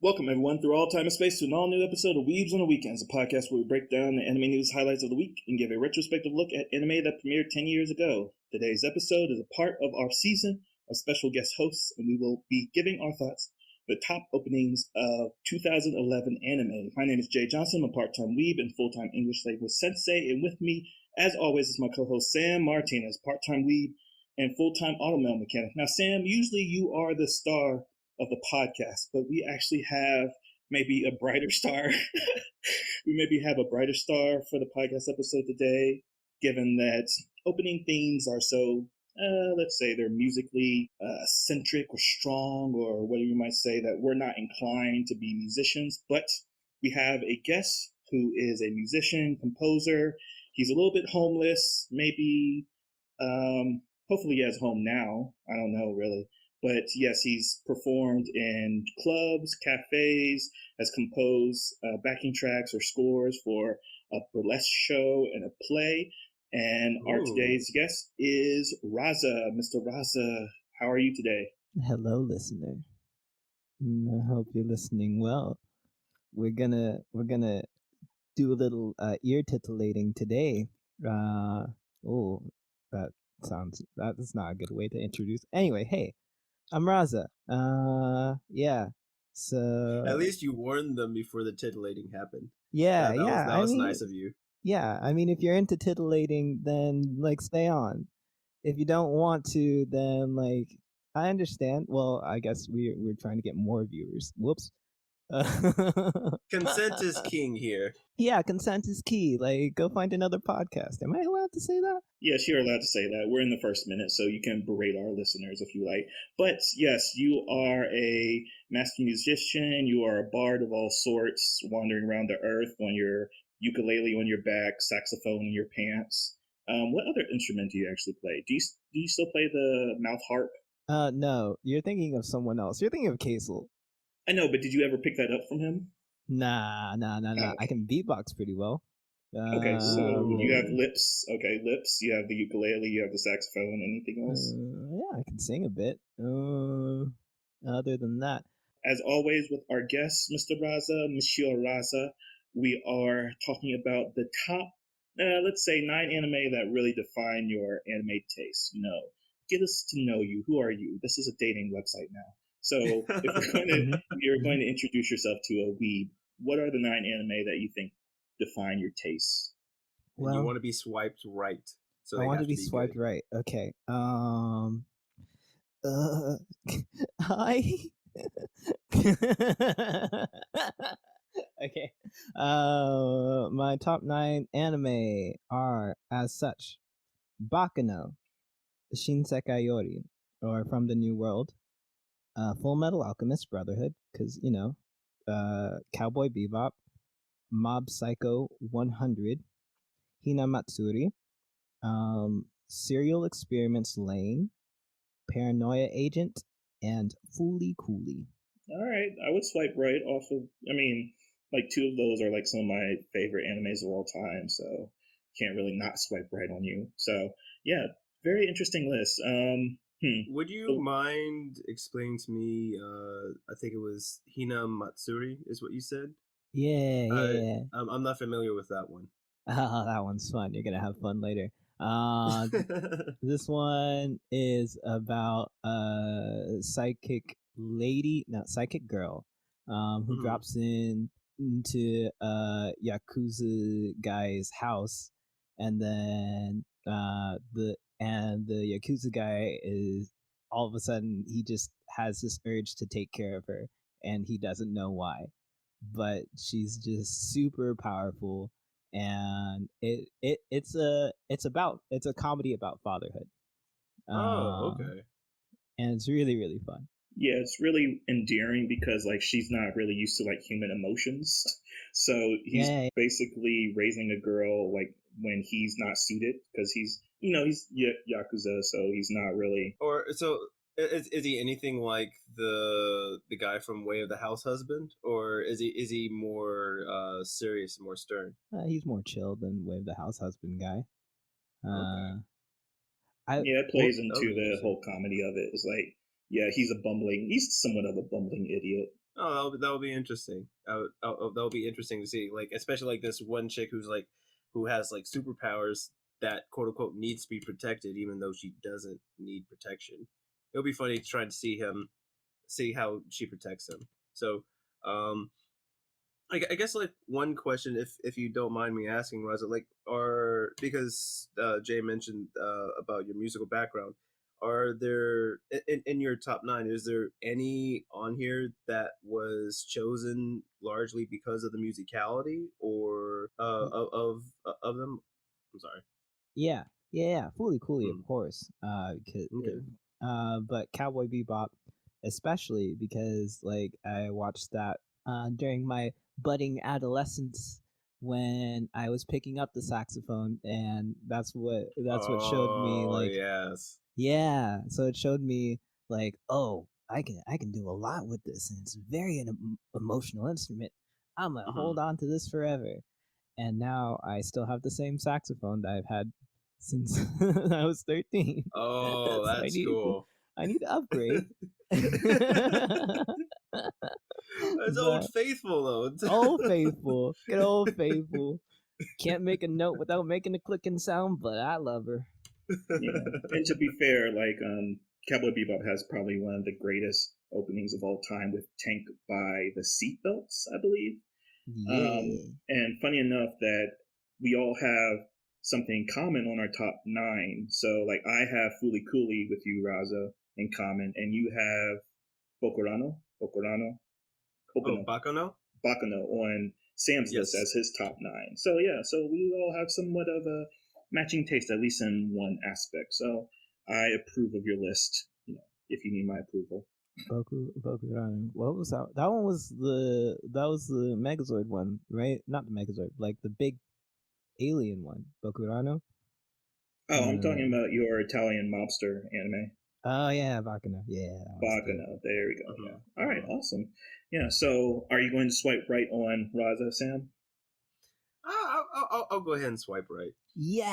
Welcome, everyone, through all time and space to an all-new episode of Weebs on the Weekends, a podcast where we break down the anime news highlights of the week and give a retrospective look at anime that premiered 10 years ago. Today's episode is a part of our season of special guest hosts, and we will be giving our thoughts on the top openings of 2011 anime. My name is Jay Johnson. I'm a part-time weeb and full-time English language sensei, and with me, as always, is my co-host Sam Martinez, part-time weeb and full-time automail mechanic. Now, Sam, usually you are the star of the podcast, but we actually have maybe a brighter star. We maybe have a brighter star for the podcast episode today, given that opening themes are so, let's say they're musically centric or strong, or whatever you might say, that we're not inclined to be musicians. But we have a guest who is a musician, composer. He's a little bit homeless, maybe. Hopefully he has a home now. I don't know, really. But yes, he's performed in clubs, cafes, has composed backing tracks or scores for a burlesque show and a play. And our today's guest is Razza. Mr. Razza, how are you today? Hello, listener. I hope you're listening well. We're gonna do a little ear titillating today. That's not a good way to introduce. Anyway, hey, I'm Razza. Yeah. So at least you warned them before the titillating happened. Yeah, that was nice of you. Yeah, I mean, if you're into titillating, then stay on. If you don't want to, then I understand. Well, I guess we're trying to get more viewers. Whoops. Consent is king here. Yeah, consent is key. Go find another podcast. Am I allowed to say that? Yes, you're allowed to say that. We're in the first minute, so you can berate our listeners if you like. But yes, you are a master musician. You are a bard of all sorts, wandering around the earth on your ukulele on your back, saxophone in your pants. What other instrument do you actually play? Do you still play the mouth harp? No. You're thinking of someone else. You're thinking of Kaisel. I know, but did you ever pick that up from him? Nah. Oh. I can beatbox pretty well. Okay, so you have lips. Okay, lips. You have the ukulele. You have the saxophone. Anything else? Yeah, I can sing a bit. Other than that, as always, with our guest, Mr. Razza, Monsieur Razza, we are talking about the top, let's say, 9 anime that really define your anime taste. Get us to know you. Who are you? This is a dating website now. So if you're going to introduce yourself to a weeb, what are the 9 anime that you think define your tastes? Well, you want to be swiped right. So I want to be swiped right. Okay. Okay. My top 9 anime are as such: Baccano, Shinsekai Yori, or From the New World, Full Metal Alchemist Brotherhood, because Cowboy Bebop, Mob Psycho 100, Hinamatsuri, Serial Experiments Lane, Paranoia Agent, and Fooly Cooly. All right, I would swipe right off of. I mean, 2 of those are some of my favorite animes of all time, so can't really not swipe right on you. So yeah, very interesting list. Would you mind explaining to me? I think it was Hina Matsuri is what you said. Yeah. I'm not familiar with that one. That one's fun. You're gonna have fun later. This one is about a psychic girl, who drops into a Yakuza guy's house, and then the Yakuza guy is all of a sudden he just has this urge to take care of her, and he doesn't know why, but she's just super powerful. And it's a comedy about fatherhood. Okay. And it's really, really fun. Yeah, it's really endearing because she's not really used to human emotions. So he's basically raising a girl when he's not suited, because he's Yakuza, so he's not really. Or so is he anything like the guy from Way of the House Husband, or is he more serious and more stern? He's more chill than Way of the House Husband guy. Okay. It plays into the whole comedy of it. It's he's somewhat of a bumbling idiot. Oh, that'll be interesting. That'll be interesting to see. Like, especially like this one chick who has like superpowers that quote unquote needs to be protected, even though she doesn't need protection. It'll be funny to try to see how she protects him. So, um, I guess like one question, if you don't mind me asking, Raza, like, are because Jay mentioned about your musical background, are there in your top nine? Is there any on here that was chosen largely because of the musicality or of them? I'm sorry. Yeah, fully coolly, of Hmm. course. Okay. But Cowboy Bebop, especially because like I watched that during my budding adolescence when I was picking up the saxophone, and that's what showed me Oh like yes. yeah. So it showed me like oh I can do a lot with this, and it's a very emotional instrument. I'm gonna Hmm. hold on to this forever, and now I still have the same saxophone that I've had since I was 13. Oh, So that's cool. I need to upgrade. It's Old But Faithful though. old faithful, good old faithful. Can't make a note without making a clicking sound, but I love her. Yeah, and to be fair, like Cowboy Bebop has probably one of the greatest openings of all time with "Tank" by the Seatbelts, I believe. Yeah. And funny enough that we all have something in common on our top nine. So like I have Fooly Cooley with you, Raza, in common, and you have Bokurano, Oh, Bokuno, Bakano? Bakano on Sam's list Yes. as his top nine. So yeah, so we all have somewhat of a matching taste, at least in one aspect. So I approve of your list. If you need my approval. Boku What was that? That was the Megazord one, right? Not the Megazord, like the big alien one, Bokurano. Oh, I'm talking Uh, about your Italian mobster anime. oh yeah, Bakano. Yeah, that one's good. Bakano. There we go. Hmm. Yeah. All right. Hmm. Awesome. Yeah. So, are you going to swipe right on Raza, Sam? I'll go ahead and swipe right. Yay!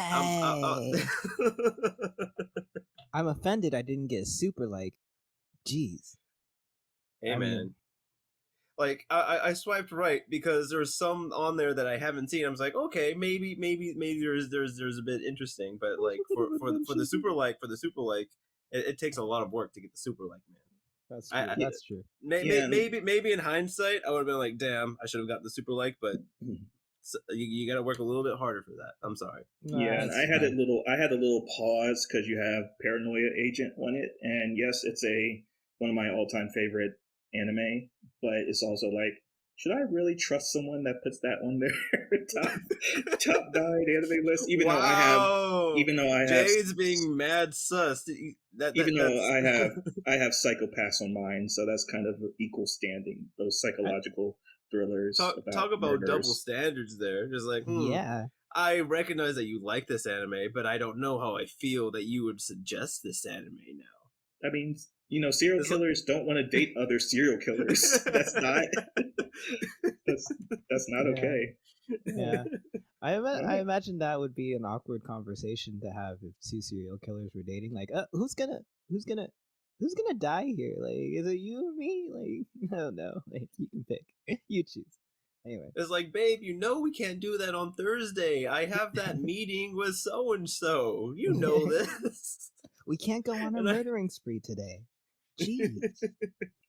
I'm offended I didn't get super like. Jeez. Hey I man, mean, like I swiped right because there's some on there that I haven't seen. I was like, okay, maybe there's a bit interesting, but like for the super like, it takes a lot of work to get the super like, man. that's true. I That's true. Yeah. maybe in hindsight I would have been like, damn, I should have got the super like, but you got to work a little bit harder for that. I'm sorry. Yeah, Nah, and I it's had a fine. little, I had a little pause because you have Paranoia Agent on it, and yes, it's one of my all-time favorite anime, but it's also like, should I really trust someone that puts that on their top nine anime list? Wow, Even though I have, Jade's being mad sus. even though That's I have Psychopaths on mine, so that's kind of equal standing. Those I, psychological thrillers about talk about double murders. standards there. Just like, yeah. I recognize that you like this anime, but I don't know how I feel that you would suggest this anime now. I mean, serial It's like, killers don't want to date other serial killers. That's that's not Yeah. okay. Yeah. All I right. imagine that would be an awkward conversation to have if two serial killers were dating. Like, who's gonna who's gonna die here? Like, is it you or me? Like, I don't know. Like, you can pick. You choose. Anyway, it's like, babe, you know we can't do that on Thursday. I have that meeting with so and so. You know this. we can't go on a And I murdering spree today. Jeez.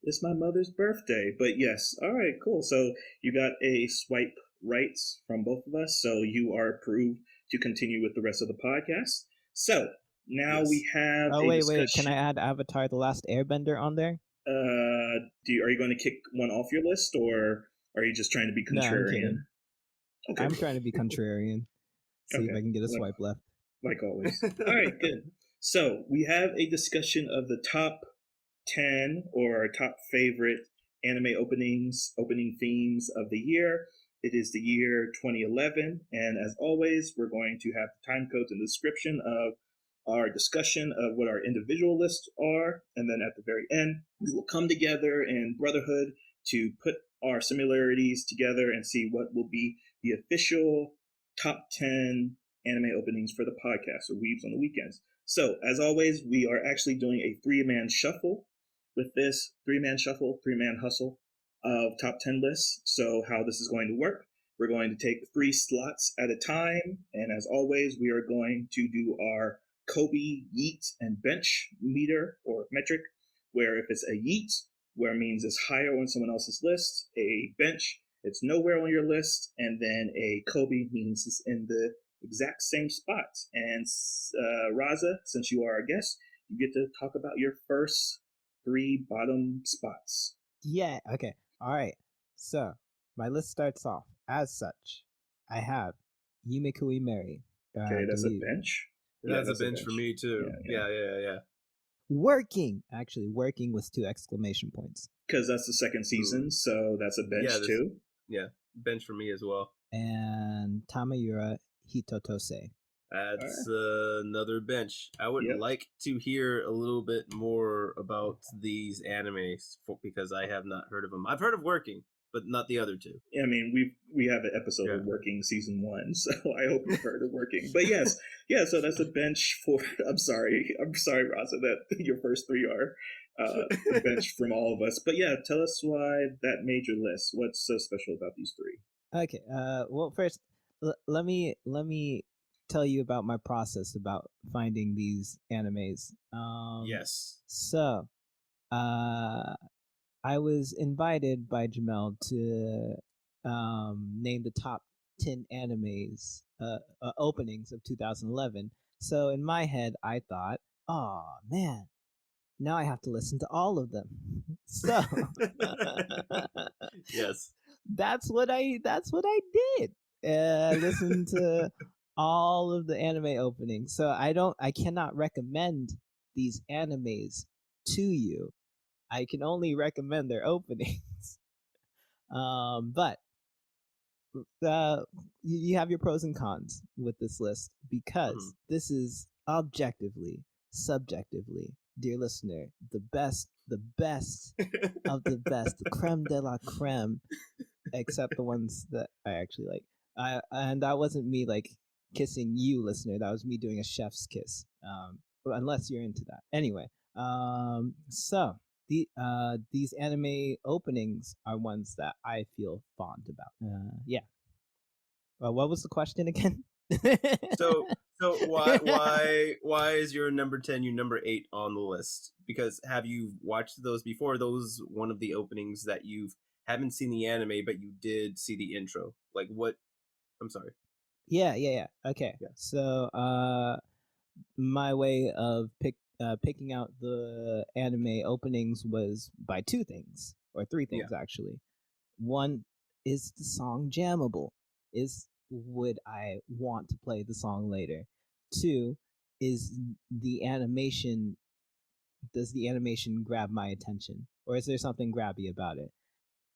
It's my mother's birthday, but yes. All right, cool. So you got a swipe rights from both of us, so you are approved to continue with the rest of the podcast. So now we yes. have Oh a wait. Can I discussion. add Avatar: The Last Airbender on there? Are you going to kick one off your list, or are you just trying to be No, I'm kidding. contrarian? Okay, I'm trying to be contrarian. See if okay. I can get a Like, swipe left. like always. All right, good. So we have a discussion of the top 10 or our top favorite anime opening themes of the year. It is the year 2011, and as always, we're going to have the time codes and description of our discussion of what our individual lists are, and then at the very end, we will come together in brotherhood to put our similarities together and see what will be the official top 10 anime openings for the podcast or Weebs on the weekends. So, as always, we are actually doing a three-man shuffle with this three-man shuffle, three-man hustle. of top 10 lists. So, how this is going to work, we're going to take 3 slots at a time. And as always, we are going to do our Kobe, yeet, and bench meter or metric, where if it's a yeet, where it means it's higher on someone else's list, a bench, it's nowhere on your list, and then a Kobe means it's in the exact same spot. And Razza, since you are our guest, you get to talk about your first 3 bottom spots. Yeah. Okay. All right. So my list starts off as such. I have Yumikui Mary. Okay, that's a Believe. bench. That's a bench for me too. Yeah. Working. Actually, working with 2 exclamation points. Because that's the second season, so that's a bench too. Yeah, bench for me as well. And Tamayura Hitotose. That's another bench. I would like to hear a little bit more about these animes because I have not heard of them. I've heard of Working, but not the other 2. I mean, we have an episode of Working season 1, so I hope you've heard of Working. But yes, so that's a bench for. I'm sorry, Raza, that your first 3 are a bench from all of us. But yeah, tell us why that made your list. What's so special about these 3? Okay. Well, first, let me tell you about my process about finding these animes. Yes. So, I was invited by Jamel to name the top 10 animes openings of 2011. So in my head, I thought, oh man, now I have to listen to all of them. So yes, that's what I did. I listened to all of the anime openings. So I cannot recommend these animes to you. I can only recommend their openings. But you have your pros and cons with this list because this is objectively, subjectively, dear listener, the best of the best, the creme de la creme, except the ones that I actually like. And that wasn't me like kissing you, listener. That was me doing a chef's kiss. Unless you're into that. Anyway, so these anime openings are ones that I feel fond about. Yeah. What was the question again? so why is your number 10 your number 8 on the list? Because have you watched those before? Those one of the openings that you haven't seen the anime but you did see the intro. Like what? I'm sorry. Yeah. Okay. Yeah. So my way of picking out the anime openings was by 2 things or 3 things actually. One is the song jammable. Would I want to play the song later? 2 is the animation. Does the animation grab my attention, or is there something grabby about it?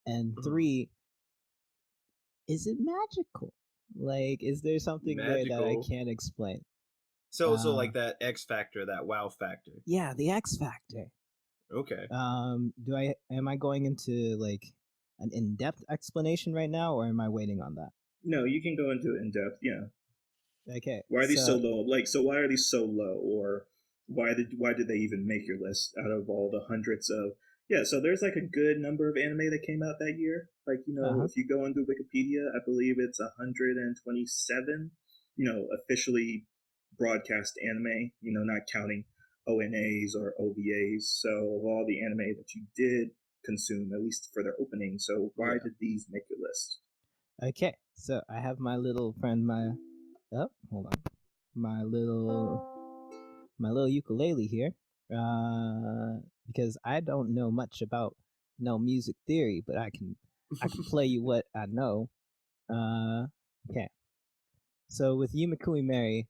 And 3, is it magical? Like, is there something there that I can't explain? So like that X factor, that wow factor. Yeah, the X factor. Okay. Am I going into like an in-depth explanation right now, or am I waiting on that? No, you can go into it in depth. Yeah. Okay. Why are these so low? Why are these so low? Or why did they even make your list out of all the hundreds of? Yeah, so there's like a good number of anime that came out that year. Like, if you go into Wikipedia, I believe it's 127, officially broadcast anime, not counting ONAs or OVAs. So of all the anime that you did consume, at least for their opening. So why did these make your list? Okay, so I have my little friend, hold on, my little ukulele here, because I don't know much about music theory, but I can play you what I know. Okay, so with Yumikui Mary,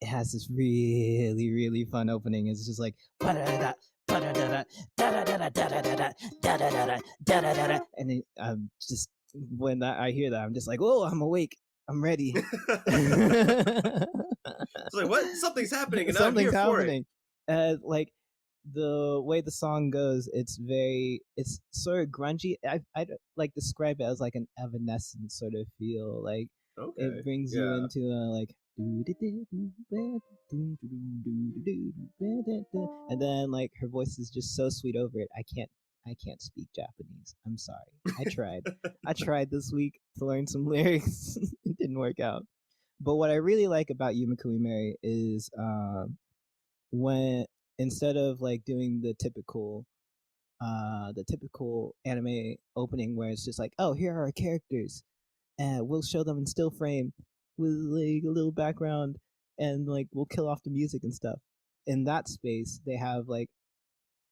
it has this really, really fun opening. It's just like and then I'm just when I hear that, I'm just like, oh, I'm awake, I'm ready. It's like, what? Something's happening, and something's I'm here happening. For it. Like the way the song goes, it's sort of grungy. I like describe it as like an Evanescence sort of feel. Like it brings you into a like, and then like her voice is just so sweet over it. I I can't speak Japanese. I'm sorry. I tried. I tried this week to learn some lyrics. It didn't work out. But what I really like about Yumakui Mary is when instead of like doing the typical anime opening where it's just like, oh, here are our characters, and we'll show them in still frame with like a little background, and like we'll kill off the music and stuff. In that space, they have like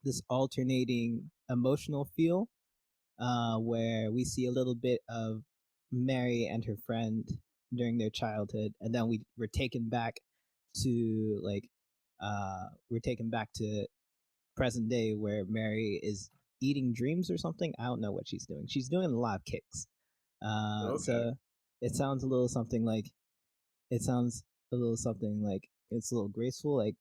this alternating emotional feel, where we see a little bit of Mary and her friend during their childhood, and then we're taken back to we're taken back to present day where Mary is eating dreams or something. I don't know what she's doing. She's doing a lot of kicks. Okay. So it sounds a little something like it's a little graceful, like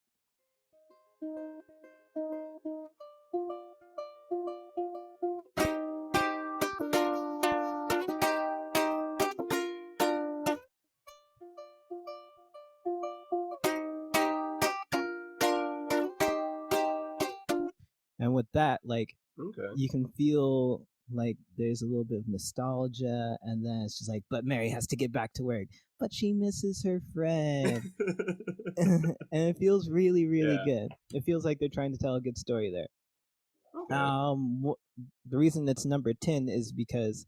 and with that, like Okay. you can feel like there's a little bit of nostalgia, and then it's just like, but Mary has to get back to work, but she misses her friend. And it feels really, really Yeah. good. It feels like they're trying to tell a good story there. Okay. The reason it's number 10 is because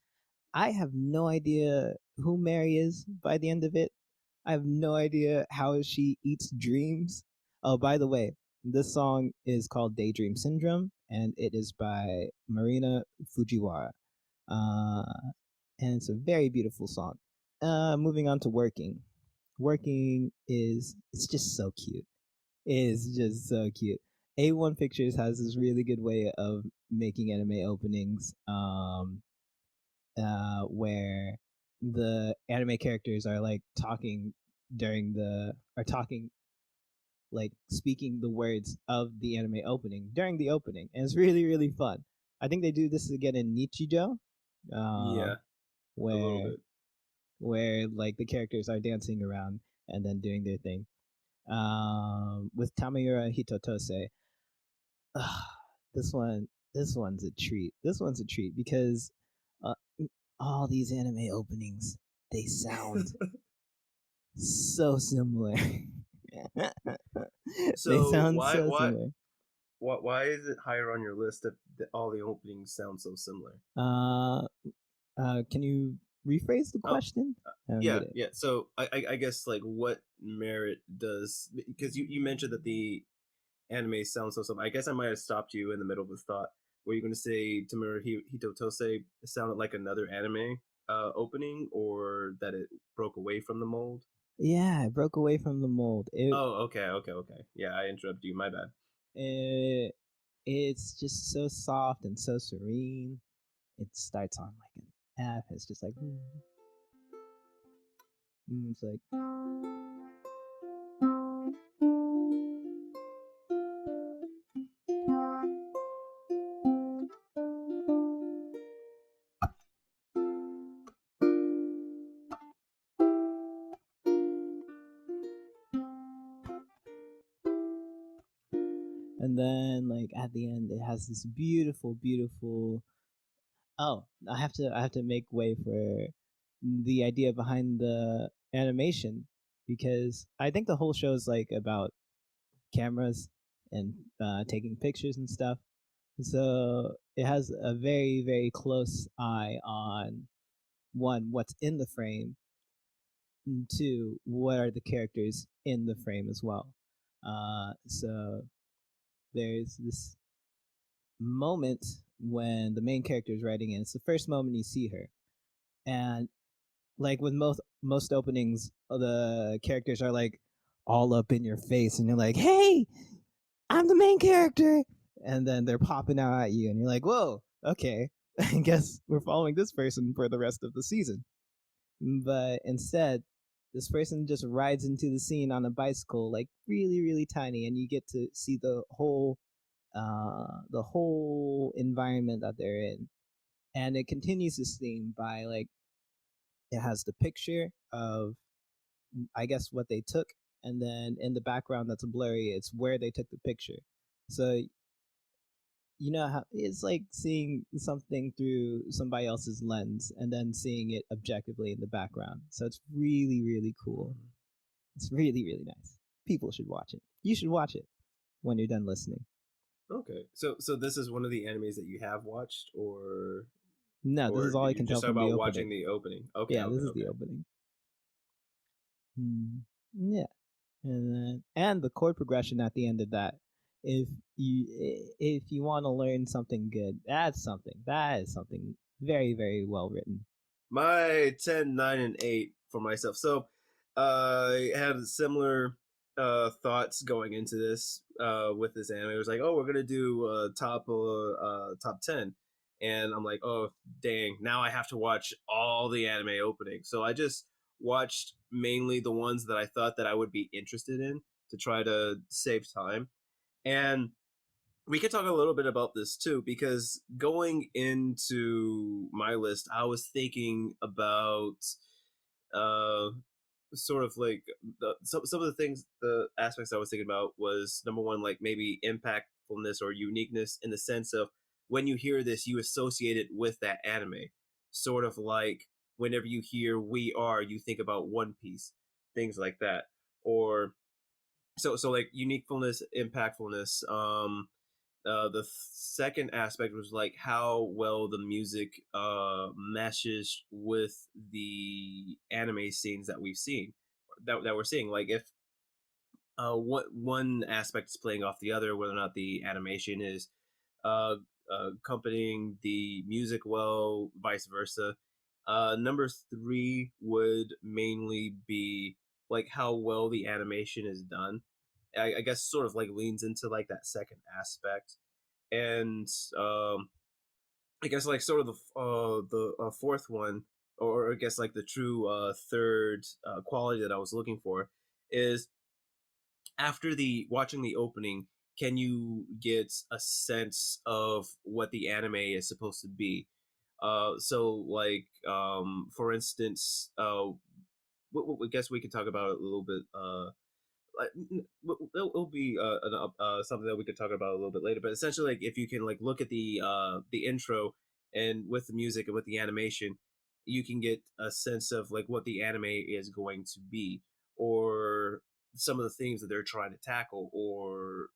I have no idea who Mary is by the end of it. I have no idea how she eats dreams. Oh, by the way, this song is called Daydream Syndrome, and it is by Marina Fujiwara. Uh, and it's a very beautiful song. Moving on to Working. Working it's just so cute. It's just so cute. A1 Pictures has this really good way of making anime openings, where the anime characters are like talking are talking, like speaking the words of the anime opening during the opening, and it's really, really fun. I think they do this again in Nichijo, Yeah. A little where bit. like the characters are dancing around and then doing their thing. With Tamayura Hitotose, this one's a treat. This one's a treat because uh, all these anime openings, they sound so similar. They So sound so similar. why is it higher on your list if all the openings sound so similar? Can you rephrase the Oh, question? I don't yeah, get it. yeah. So I guess like what merit does, because you mentioned that the anime sounds so similar. I guess I might have stopped you in the middle of a thought. Were you going to say Tamura Hitotose sounded like another anime opening, or that it broke away from the mold? Yeah, it broke away from the mold. Oh, okay. Yeah, I interrupted you. My bad. It's just so soft and so serene. It starts on like an F. It's just like, it's like, and then like at the end, it has this beautiful, beautiful. Oh, I have to make way for the idea behind the animation, because I think the whole show is like about cameras and taking pictures and stuff. So it has a very, very close eye on one, what's in the frame, and two, what are the characters in the frame as well. So there's this moment when the main character is writing in. It's the first moment you see her, and like with most openings, the characters are like all up in your face, and you're like, "Hey, I'm the main character," and then they're popping out at you, and you're like, "Whoa, okay, I guess we're following this person for the rest of the season." But instead, this person just rides into the scene on a bicycle, like really, really tiny, and you get to see the whole environment that they're in. And it continues this theme by like it has the picture of, I guess, what they took, and then in the background that's blurry, it's where they took the picture. So you know how it's like seeing something through somebody else's lens and then seeing it objectively in the background. So it's really, really cool. It's really, really nice. People should watch it. You should watch it when you're done listening. Okay, so this is one of the animes that you have watched, or No, this is all I you're can tell just talking from the about opening. watching the opening. Okay, Yeah, okay, this is okay. the opening. Yeah, and the chord progression at the end of that. If you want to learn something good, that is something very, very well written. My 10, 9, and 8 for myself. So I had similar thoughts going into this with this anime. It was like, oh, we're gonna do top 10, and I'm like, oh dang, now I have to watch all the anime openings. So I just watched mainly the ones that I thought that I would be interested in to try to save time. And we could talk a little bit about this too, because going into my list, I was thinking about uh, sort of like some of the things, the aspects I was thinking about was number one, like maybe impactfulness or uniqueness in the sense of when you hear this, you associate it with that anime. Sort of like whenever you hear "We Are," you think about One Piece, things like that, or so like uniqueness, impactfulness. The second aspect was like how well the music meshes with the anime scenes that we've seen, that we're seeing. Like if what one aspect is playing off the other, whether or not the animation is uh, accompanying the music well, vice versa. Number three would mainly be like how well the animation is done. I guess sort of like leans into like that second aspect, and I guess like sort of the fourth one, or I guess like the true third quality that I was looking for is after the watching the opening, can you get a sense of what the anime is supposed to be? So like for instance, I guess we could talk about it a little bit. It'll be something that we could talk about a little bit later. But essentially, like if you can like look at the intro and with the music and with the animation, you can get a sense of like what the anime is going to be, or some of the themes that they're trying to tackle, or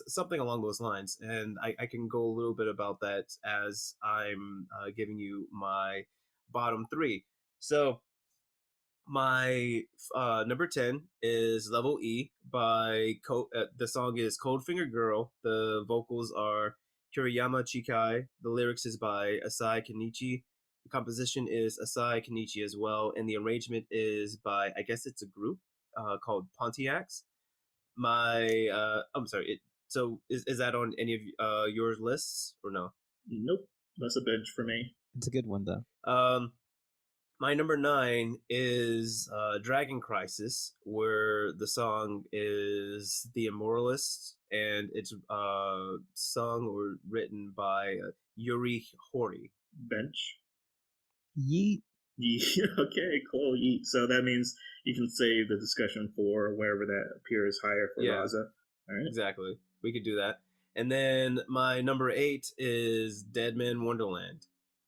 something along those lines. And I can go a little bit about that as I'm giving you my bottom three. So my number 10 is Level E by the song is Cold Finger Girl. The vocals are Kiriyama Chikai. The lyrics is by Asai Kenichi. The composition is Asai Kenichi as well, and the arrangement is by, I guess it's a group called Pontiacs. I'm sorry. So is that on any of your lists or no? Nope, that's a bench for me. It's a good one though. My number 9 is Dragon Crisis, where the song is The Immortalist, and it's sung or written by Yuri Hori. Bench. Yeet. Okay, cool. Yeet. So that means you can save the discussion for wherever that appears higher for Razza. All right. Exactly. We could do that. And then my number 8 is Dead Man Wonderland.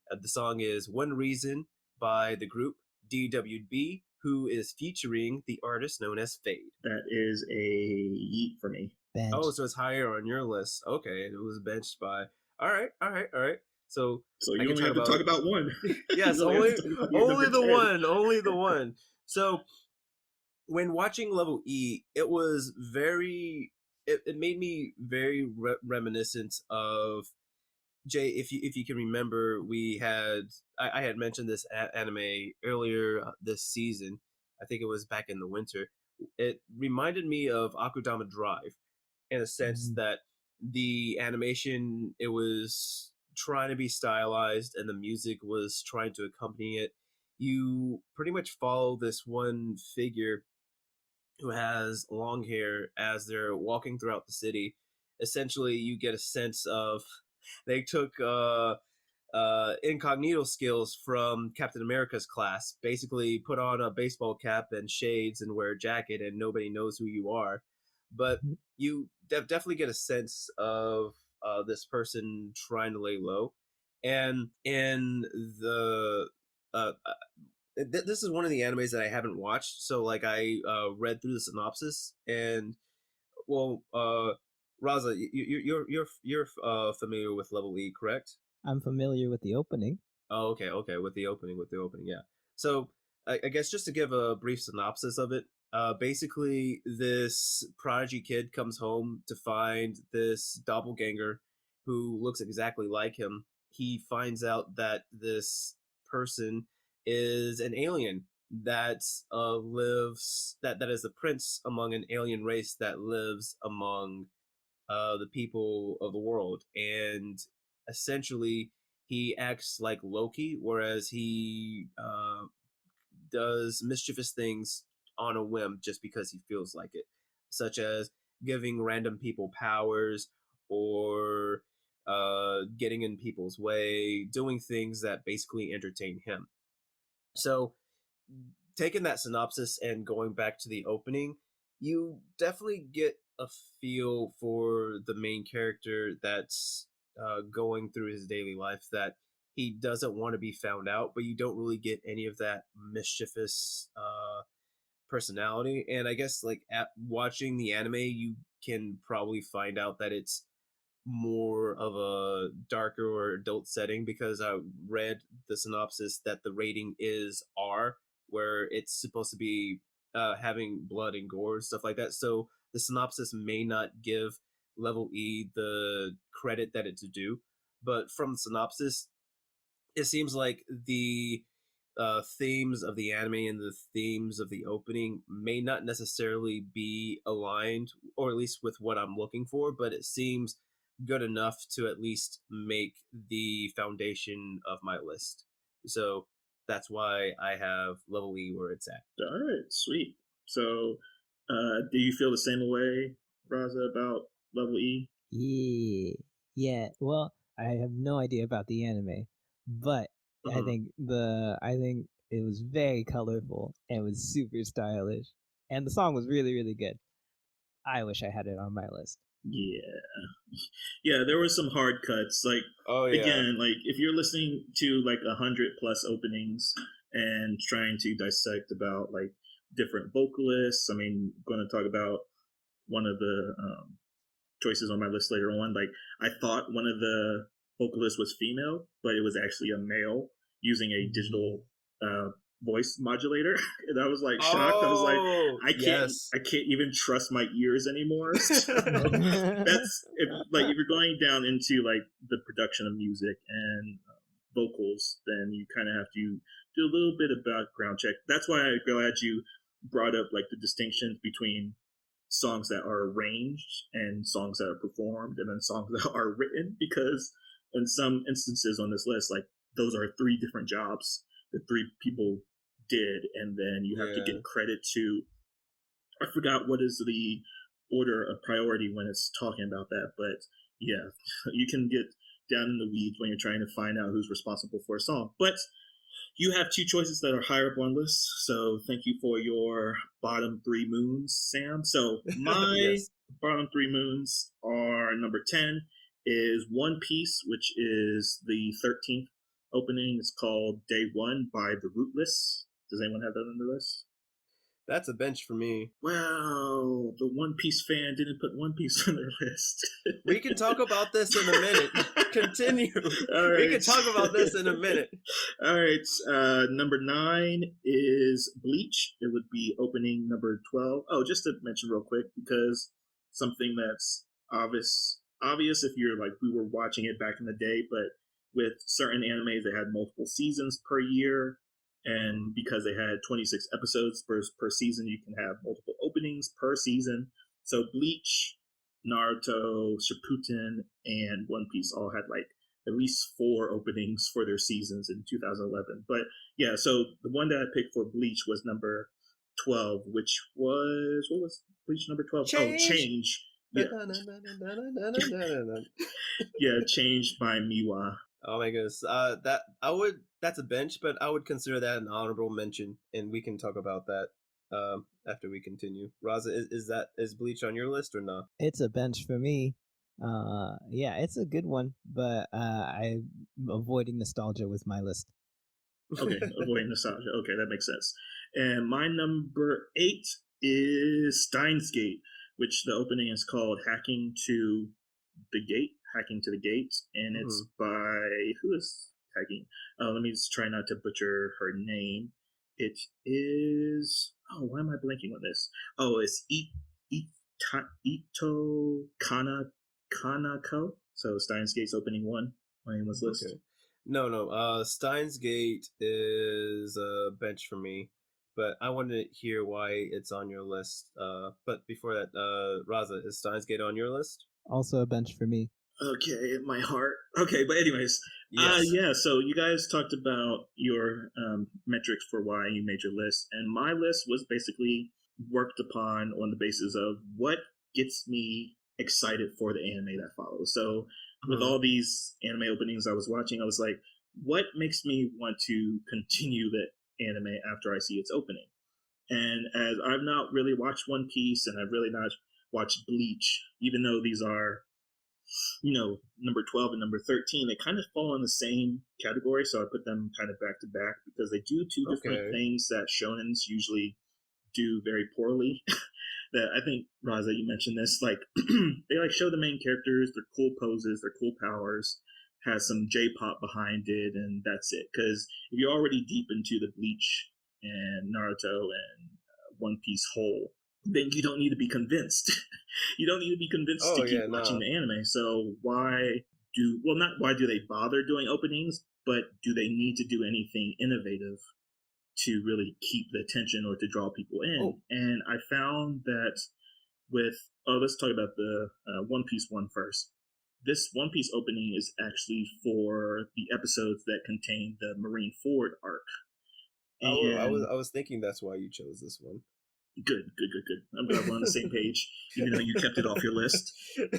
The song is One Reason by the group W.o.W, who is featuring the artist known as Fade. That is a yeet for me. Bench. Oh, so it's higher on your list. Okay, it was benched by. All right. So you only have to talk about one. Yes, only the one. So when watching Level E, it was very. It made me very reminiscent of Jay. If you can remember, I had mentioned this anime earlier this season. I think it was back in the winter. It reminded me of Akudama Drive in a sense that the animation, it was trying to be stylized and the music was trying to accompany it. You pretty much follow this one figure who has long hair as they're walking throughout the city. Essentially, you get a sense of they took incognito skills from Captain America's class. Basically, put on a baseball cap and shades and wear a jacket, and nobody knows who you are. But you definitely get a sense of this person trying to lay low, and in the this is one of the animes that I haven't watched, so like I read through the synopsis, and well, Razza, you're familiar with Level E, correct? I'm familiar with the opening. Oh, okay, with the opening, yeah. So I guess just to give a brief synopsis of it, basically this prodigy kid comes home to find this doppelganger who looks exactly like him. He finds out that this person is an alien that lives that is a prince among an alien race that lives among the people of the world, and essentially he acts like Loki, whereas he does mischievous things on a whim just because he feels like it, such as giving random people powers or getting in people's way, doing things that basically entertain him. So, taking that synopsis and going back to the opening, you definitely get a feel for the main character that's going through his daily life, that he doesn't want to be found out, but you don't really get any of that mischievous personality. And I guess like at watching the anime, you can probably find out that it's more of a darker or adult setting, because I read the synopsis that the rating is R, where it's supposed to be having blood and gore and stuff like that. So the synopsis may not give Level E the credit that it's due, but from the synopsis, it seems like the themes of the anime and the themes of the opening may not necessarily be aligned, or at least with what I'm looking for, but it seems good enough to at least make the foundation of my list. So that's why I have Level E where it's at. All right, sweet. So, do you feel the same way, Raza, about Level E? Yeah. Well, I have no idea about the anime, but I think it was very colorful and was super stylish, and the song was really really good. I wish I had it on my list. Yeah, there were some hard cuts. Like, again, like if you're listening to like 100+ openings and trying to dissect about like different vocalists, I mean, I'm going to talk about one of the choices on my list later on. Like, I thought one of the vocalists was female, but it was actually a male using a digital voice modulator, and I was like shocked. I was like, I can't even trust my ears anymore. So that's if you're going down into like the production of music and vocals, then you kind of have to do a little bit of background check. That's why I'm glad you brought up like the distinctions between songs that are arranged and songs that are performed and then songs that are written, because in some instances on this list, like those are 3 different jobs that 3 people did, and then you have to give credit to, I forgot what is the order of priority when it's talking about that, but yeah, you can get down in the weeds when you're trying to find out who's responsible for a song. But you have 2 choices that are higher up on lists, so thank you for your bottom 3 moons, Sam. So my bottom 3 moons are number 10 is One Piece, which is the 13th opening. It's called Day One by The Rootless. Does anyone have that on the list? That's a bench for me. Well, the One Piece fan didn't put One Piece on their list. We can talk about this in a minute. Continue. All right. We can talk about this in a minute. All right. Number 9 is Bleach. It would be opening number 12. Oh, just to mention real quick, because something that's obvious if you're like, we were watching it back in the day, but with certain animes, they had multiple seasons per year. And because they had 26 episodes per season, you can have multiple openings per season. So Bleach, Naruto, Shippuden, and One Piece all had like at least 4 openings for their seasons in 2011. But yeah, so the one that I picked for Bleach was number 12, which was, what was Bleach number 12? Change. Yeah. Yeah, Change by Miwa. Oh my goodness. That's a bench, but I would consider that an honorable mention, and we can talk about that after we continue. Razza, is Bleach on your list or not? It's a bench for me. Yeah, it's a good one, but I'm avoiding nostalgia with my list. Okay, avoiding nostalgia. Okay, that makes sense. And my number 8 is Steins Gate, which the opening is called Hacking to the Gate, and it's by who is hacking? Let me just try not to butcher her name. It is why am I blanking on this? Oh, it's Ito Kanako. So Steins Gate's opening one on anyone's list. Okay. No. Steins Gate is a bench for me, but I want to hear why it's on your list. But before that, Razza, is Steins Gate on your list? Also a bench for me. Okay, my heart. Okay, but anyways, Yes. yeah. So you guys talked about your metrics for why you made your list, and my list was basically worked upon on the basis of what gets me excited for the anime that follows. So with all these anime openings I was watching, I was like, what makes me want to continue the anime after I see its opening? And as I've not really watched One Piece and I've really not watched Bleach, even though these are number 12 and number 13, they kind of fall in the same category. So I put them kind of back to back because they do two different things that shonens usually do very poorly. That I think, Raza, you mentioned this, like they like show the main characters, their cool poses, their cool powers, has some J-pop behind it, and that's it. Because if you're already deep into the Bleach and Naruto and One Piece whole, then you don't need to be convinced. You don't need to be convinced to keep watching the anime. So not why do they bother doing openings, but do they need to do anything innovative to really keep the attention or to draw people in? And I found that let's talk about the One Piece one first. This One Piece opening is actually for the episodes that contain the Marineford arc. I was thinking that's why you chose this one. Good. I'm glad we're on the same page, even though you kept it off your list.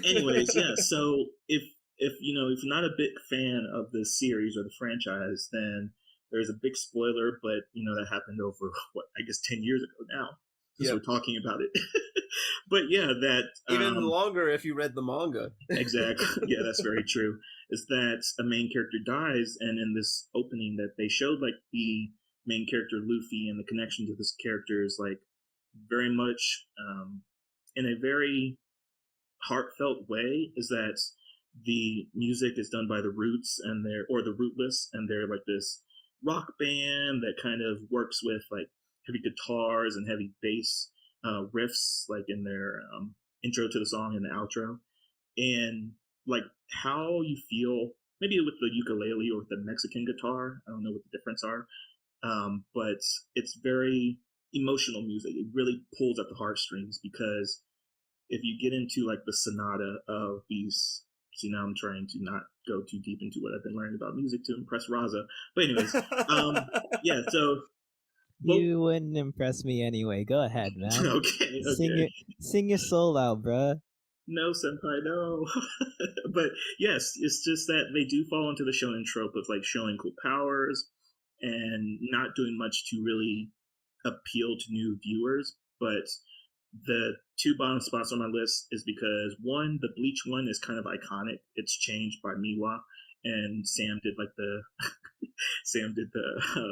Anyways, yeah. So if you're not a big fan of the series or the franchise, then there's a big spoiler, but that happened over 10 years ago now. Since we're talking about it. But yeah, that even longer if you read the manga. Exactly. Yeah, that's very true. Is that a main character dies, and in this opening that they showed, like the main character Luffy and the connection to this character is like very much in a very heartfelt way. Is that the music is done by the Roots and the Rootless, and they're like this rock band that kind of works with like heavy guitars and heavy bass riffs, like in their intro to the song and the outro, and like how you feel maybe with the ukulele or with the Mexican guitar. I don't know what the difference are, but it's very emotional music. It really pulls at the heartstrings because if you get into like the sonata of these, see now I'm trying to not go too deep into what I've been learning about music to impress Raza, but anyways, yeah. So you wouldn't impress me anyway. Go ahead, man. Okay. Sing your soul out, bruh. No, senpai, no. But yes, it's just that they do fall into the shonen trope of like showing cool powers and not doing much to really appeal to new viewers. But the two bottom spots on my list is because one, the Bleach one is kind of iconic. It's changed by Miwa, and Sam did the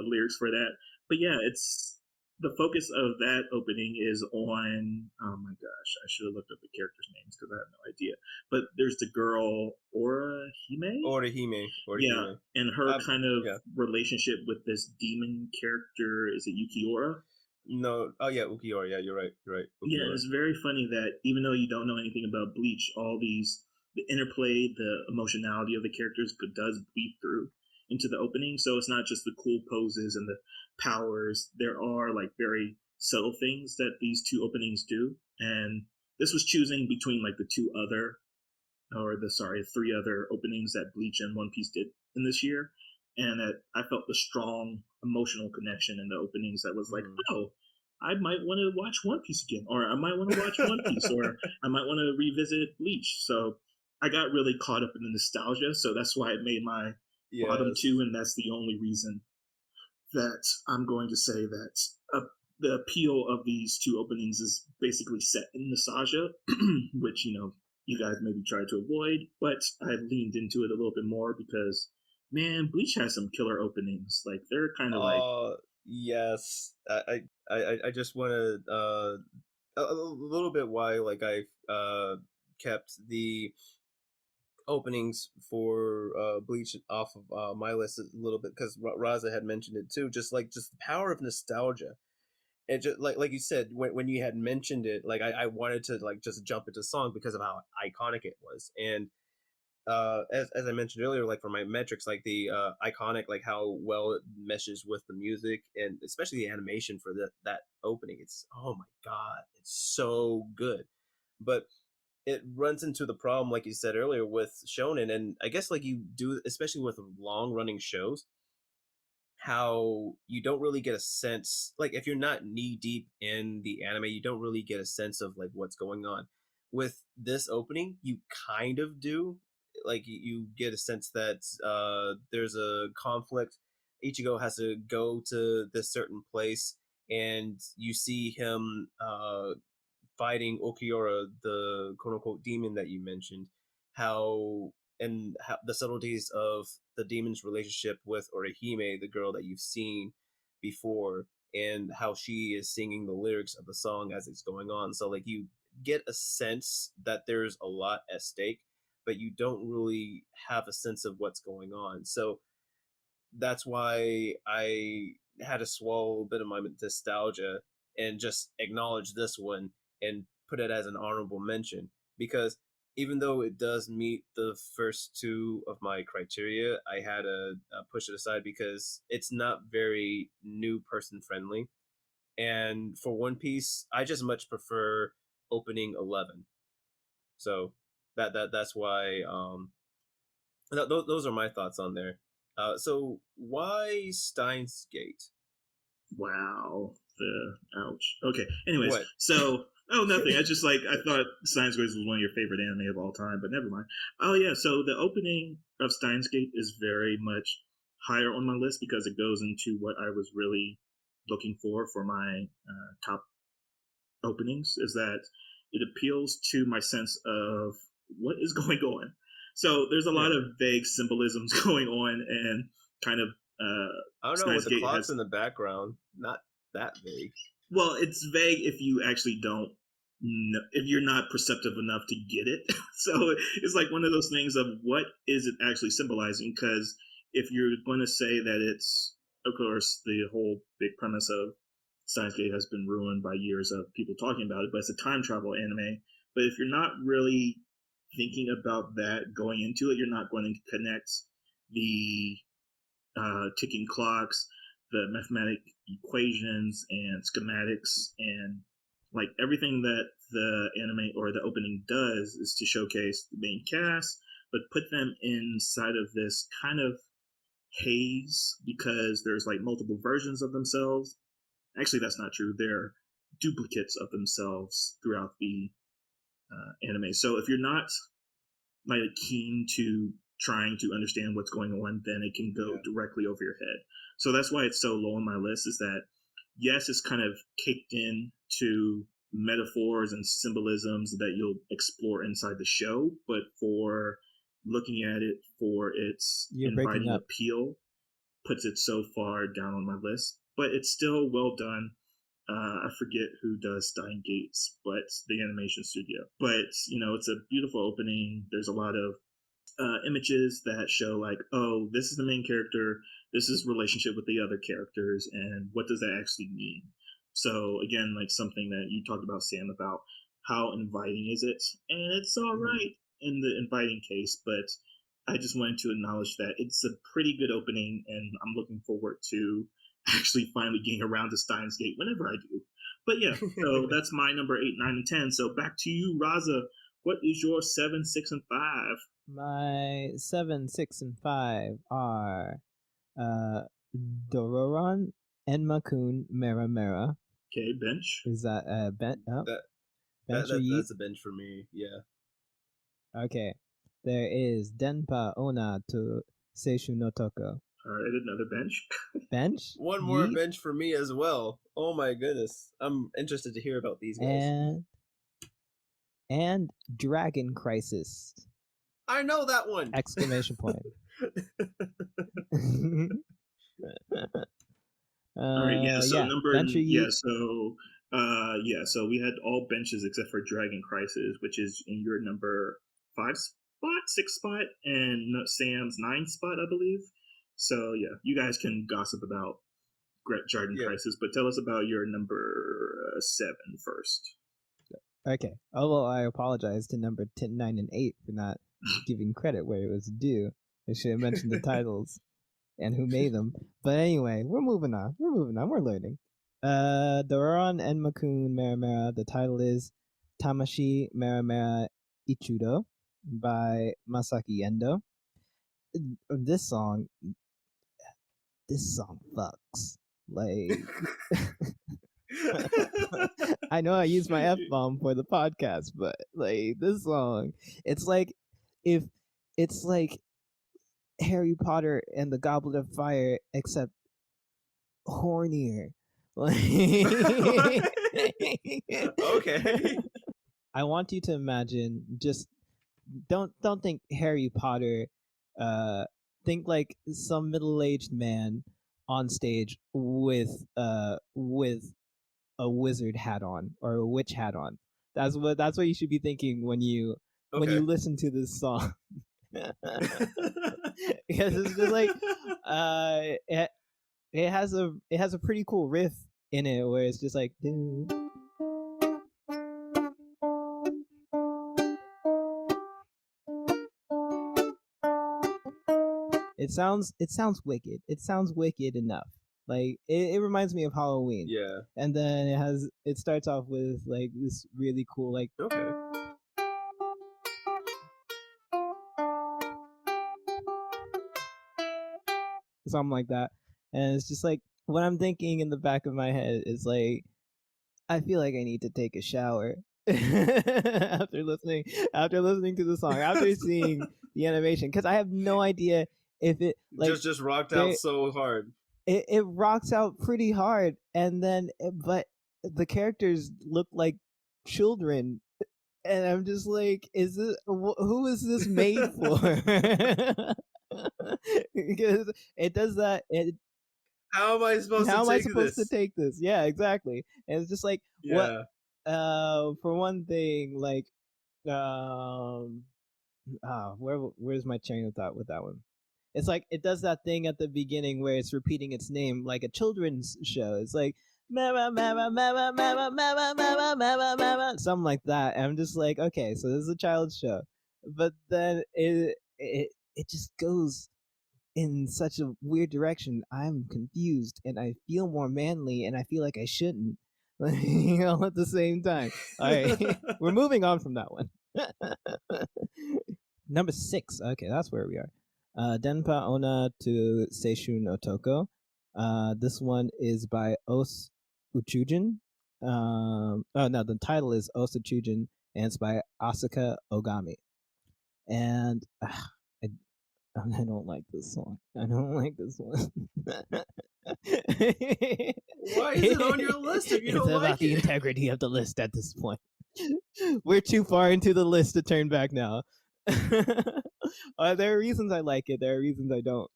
lyrics for that. But yeah, it's the focus of that opening is on, oh my gosh, I should have looked up the characters' names because I have no idea. But there's the girl Orihime. Yeah, and her kind of relationship with this demon character. Is it Yukiora? No. Oh yeah, Ukiora. Yeah, you're right. Ukiora. Yeah, it's very funny that even though you don't know anything about Bleach, all the interplay, the emotionality of the characters does bleed through into the opening. So it's not just the cool poses and the powers. There are like very subtle things that these two openings do. And this was choosing between like the three other openings that Bleach and One Piece did in this year. And that I felt the strong emotional connection in the openings that was like, oh, I might want to watch One Piece again, or I might want to watch One Piece, or I might want to revisit Bleach. So I got really caught up in the nostalgia. So that's why it made my bottom two, and that's the only reason that I'm going to say that the appeal of these two openings is basically set in nostalgia, which you guys maybe try to avoid, but I leaned into it a little bit more because, man, Bleach has some killer openings. Like they're kind of like, Yes. I just want to a little bit why like I kept the openings for Bleach off of my list a little bit because Raza had mentioned it too. Just the power of nostalgia. It just like you said when you had mentioned it, like I wanted to like just jump into song because of how iconic it was. And as I mentioned earlier, like for my metrics, like the iconic, like how well it meshes with the music and especially the animation for that opening. It's, oh my god, it's so good. But it runs into the problem, like you said earlier, with shonen, and I guess like you do, especially with long running shows, how you don't really get a sense, like if you're not knee deep in the anime, you don't really get a sense of like what's going on. With this opening, you kind of do. Like you get a sense that there's a conflict. Ichigo has to go to this certain place, and you see him fighting Okiura, the quote unquote demon that you mentioned, how the subtleties of the demon's relationship with Orihime, the girl that you've seen before, and how she is singing the lyrics of the song as it's going on. So like you get a sense that there's a lot at stake, but you don't really have a sense of what's going on. So that's why I had to swallow a bit of my nostalgia and just acknowledge this one and put it as an honorable mention because even though it does meet the first two of my criteria, I had to push it aside because it's not very new person friendly. And for One Piece, I just much prefer opening 11. So that's why those are my thoughts on there. So why Steins Gate? wow, the ouch. Okay, anyways, What? so oh nothing. I just like I thought Steins Gate was one of your favorite anime of all time, but never mind. Oh yeah, so the opening of Steins Gate is very much higher on my list because it goes into what I was really looking for my top openings. Is that it appeals to my sense of what is going on. So there's a lot Yeah. of vague symbolisms going on, and kind of I don't know, Steins with the Gate clocks has, in the background, not that vague. well, it's vague if you actually don't know, if you're not perceptive enough to get it. So it's like one of those things of what is it actually symbolizing? Because if you're going to say that it's, of course, the whole big premise of Steins Gate has been ruined by years of people talking about it, but it's a time travel anime. But if you're not really thinking about that going into it, you're not going to connect the ticking clocks, the mathematic equations and schematics, and like everything that the anime or the opening does is to showcase the main cast, but put them inside of this kind of haze because there's like multiple versions of themselves. Actually, that's not true. They're duplicates of themselves throughout the anime. So if you're not like keen to trying to understand what's going on, then it can go directly over your head. So that's why it's so low on my list. Is that yes, it's kind of kicked in to metaphors and symbolisms that you'll explore inside the show, but for looking at it for its You're breaking inviting up. appeal, puts it so far down on my list. But it's still well done. I forget who does Stein Gates, but the animation studio. But it's a beautiful opening. There's a lot of images that show like, oh, this is the main character. This is relationship with the other characters, and what does that actually mean? So again, like something that you talked about, Sam, about how inviting is it, and it's all right in the inviting case, but I just wanted to acknowledge that it's a pretty good opening, and I'm looking forward to actually finally getting around to Steins Gate whenever I do. But yeah, so that's my number 8, 9, and 10. So back to you, Raza. What is your 7, 6, and 5? My 7, 6, and 5 are Dororon, Enmakun, Mera Mera. Okay, bench. Is that bench? Oh, That bench or yeet? that's a bench for me. Yeah. Okay. There is Denpa Ona to Seishu no Toko. All right, another bench. Bench? One more Yeet? bench for me as well. Oh my goodness. I'm interested to hear about these guys. And and Dragon Crisis! I know that one. Exclamation point. All right, yeah. So Venture you. So we had all benches except for Dragon Crisis, which is in your number 5 spot, 6 spot, and Sam's 9 spot, I believe. So yeah, you guys can gossip about Dragon Crisis, but tell us about your number 7 first. Okay. Although I apologize to number 10, 9, and 8 for not giving credit where it was due. I should have mentioned the titles and who made them. But anyway, we're moving on. We're learning. Doron and Makun Meramera. The title is Tamashi Meramera Ichudo by Masaki Endo. This song fucks. Like, I know I use my F-bomb for the podcast, but like this song, it's like Harry Potter and the Goblet of Fire, except hornier. Okay. I want you to imagine, just don't think Harry Potter. Think like some middle-aged man on stage with a wizard hat on or a witch hat on. That's what you should be thinking when you listen to this song. Because it's just like it has a pretty cool riff in it where it's just like it sounds wicked. It sounds wicked enough. Like it reminds me of Halloween. Yeah. And then it starts off with like this really cool like something like that. And it's just like what I'm thinking in the back of my head is like, I feel like I need to take a shower after listening to the song, after seeing the animation, because I have no idea if it like just rocked out so hard. It rocks out pretty hard, and then but the characters look like children, and I'm just like, who is this made for? Because it does that. How am I supposed to take this? Yeah, exactly. And it's just like, what? For one thing, like, where's my train of thought with that one? It's like it does that thing at the beginning where it's repeating its name like a children's show. It's like something like that. And I'm just like, okay, so this is a child's show, but then it just goes in such a weird direction. I'm confused, and I feel more manly, and I feel like I shouldn't. At the same time. All right, we're moving on from that one. Number 6. Okay, that's where we are. Denpa Ona to Seishun Otoko. This one is by Os Uchujin. The title is Os Uchujin, and it's by Asuka Ogami. And I don't like this song. I don't like this one. Why is it on your list if you don't like it? It's about the integrity of the list at this point. We're too far into the list to turn back now. There are reasons I like it. There are reasons I don't.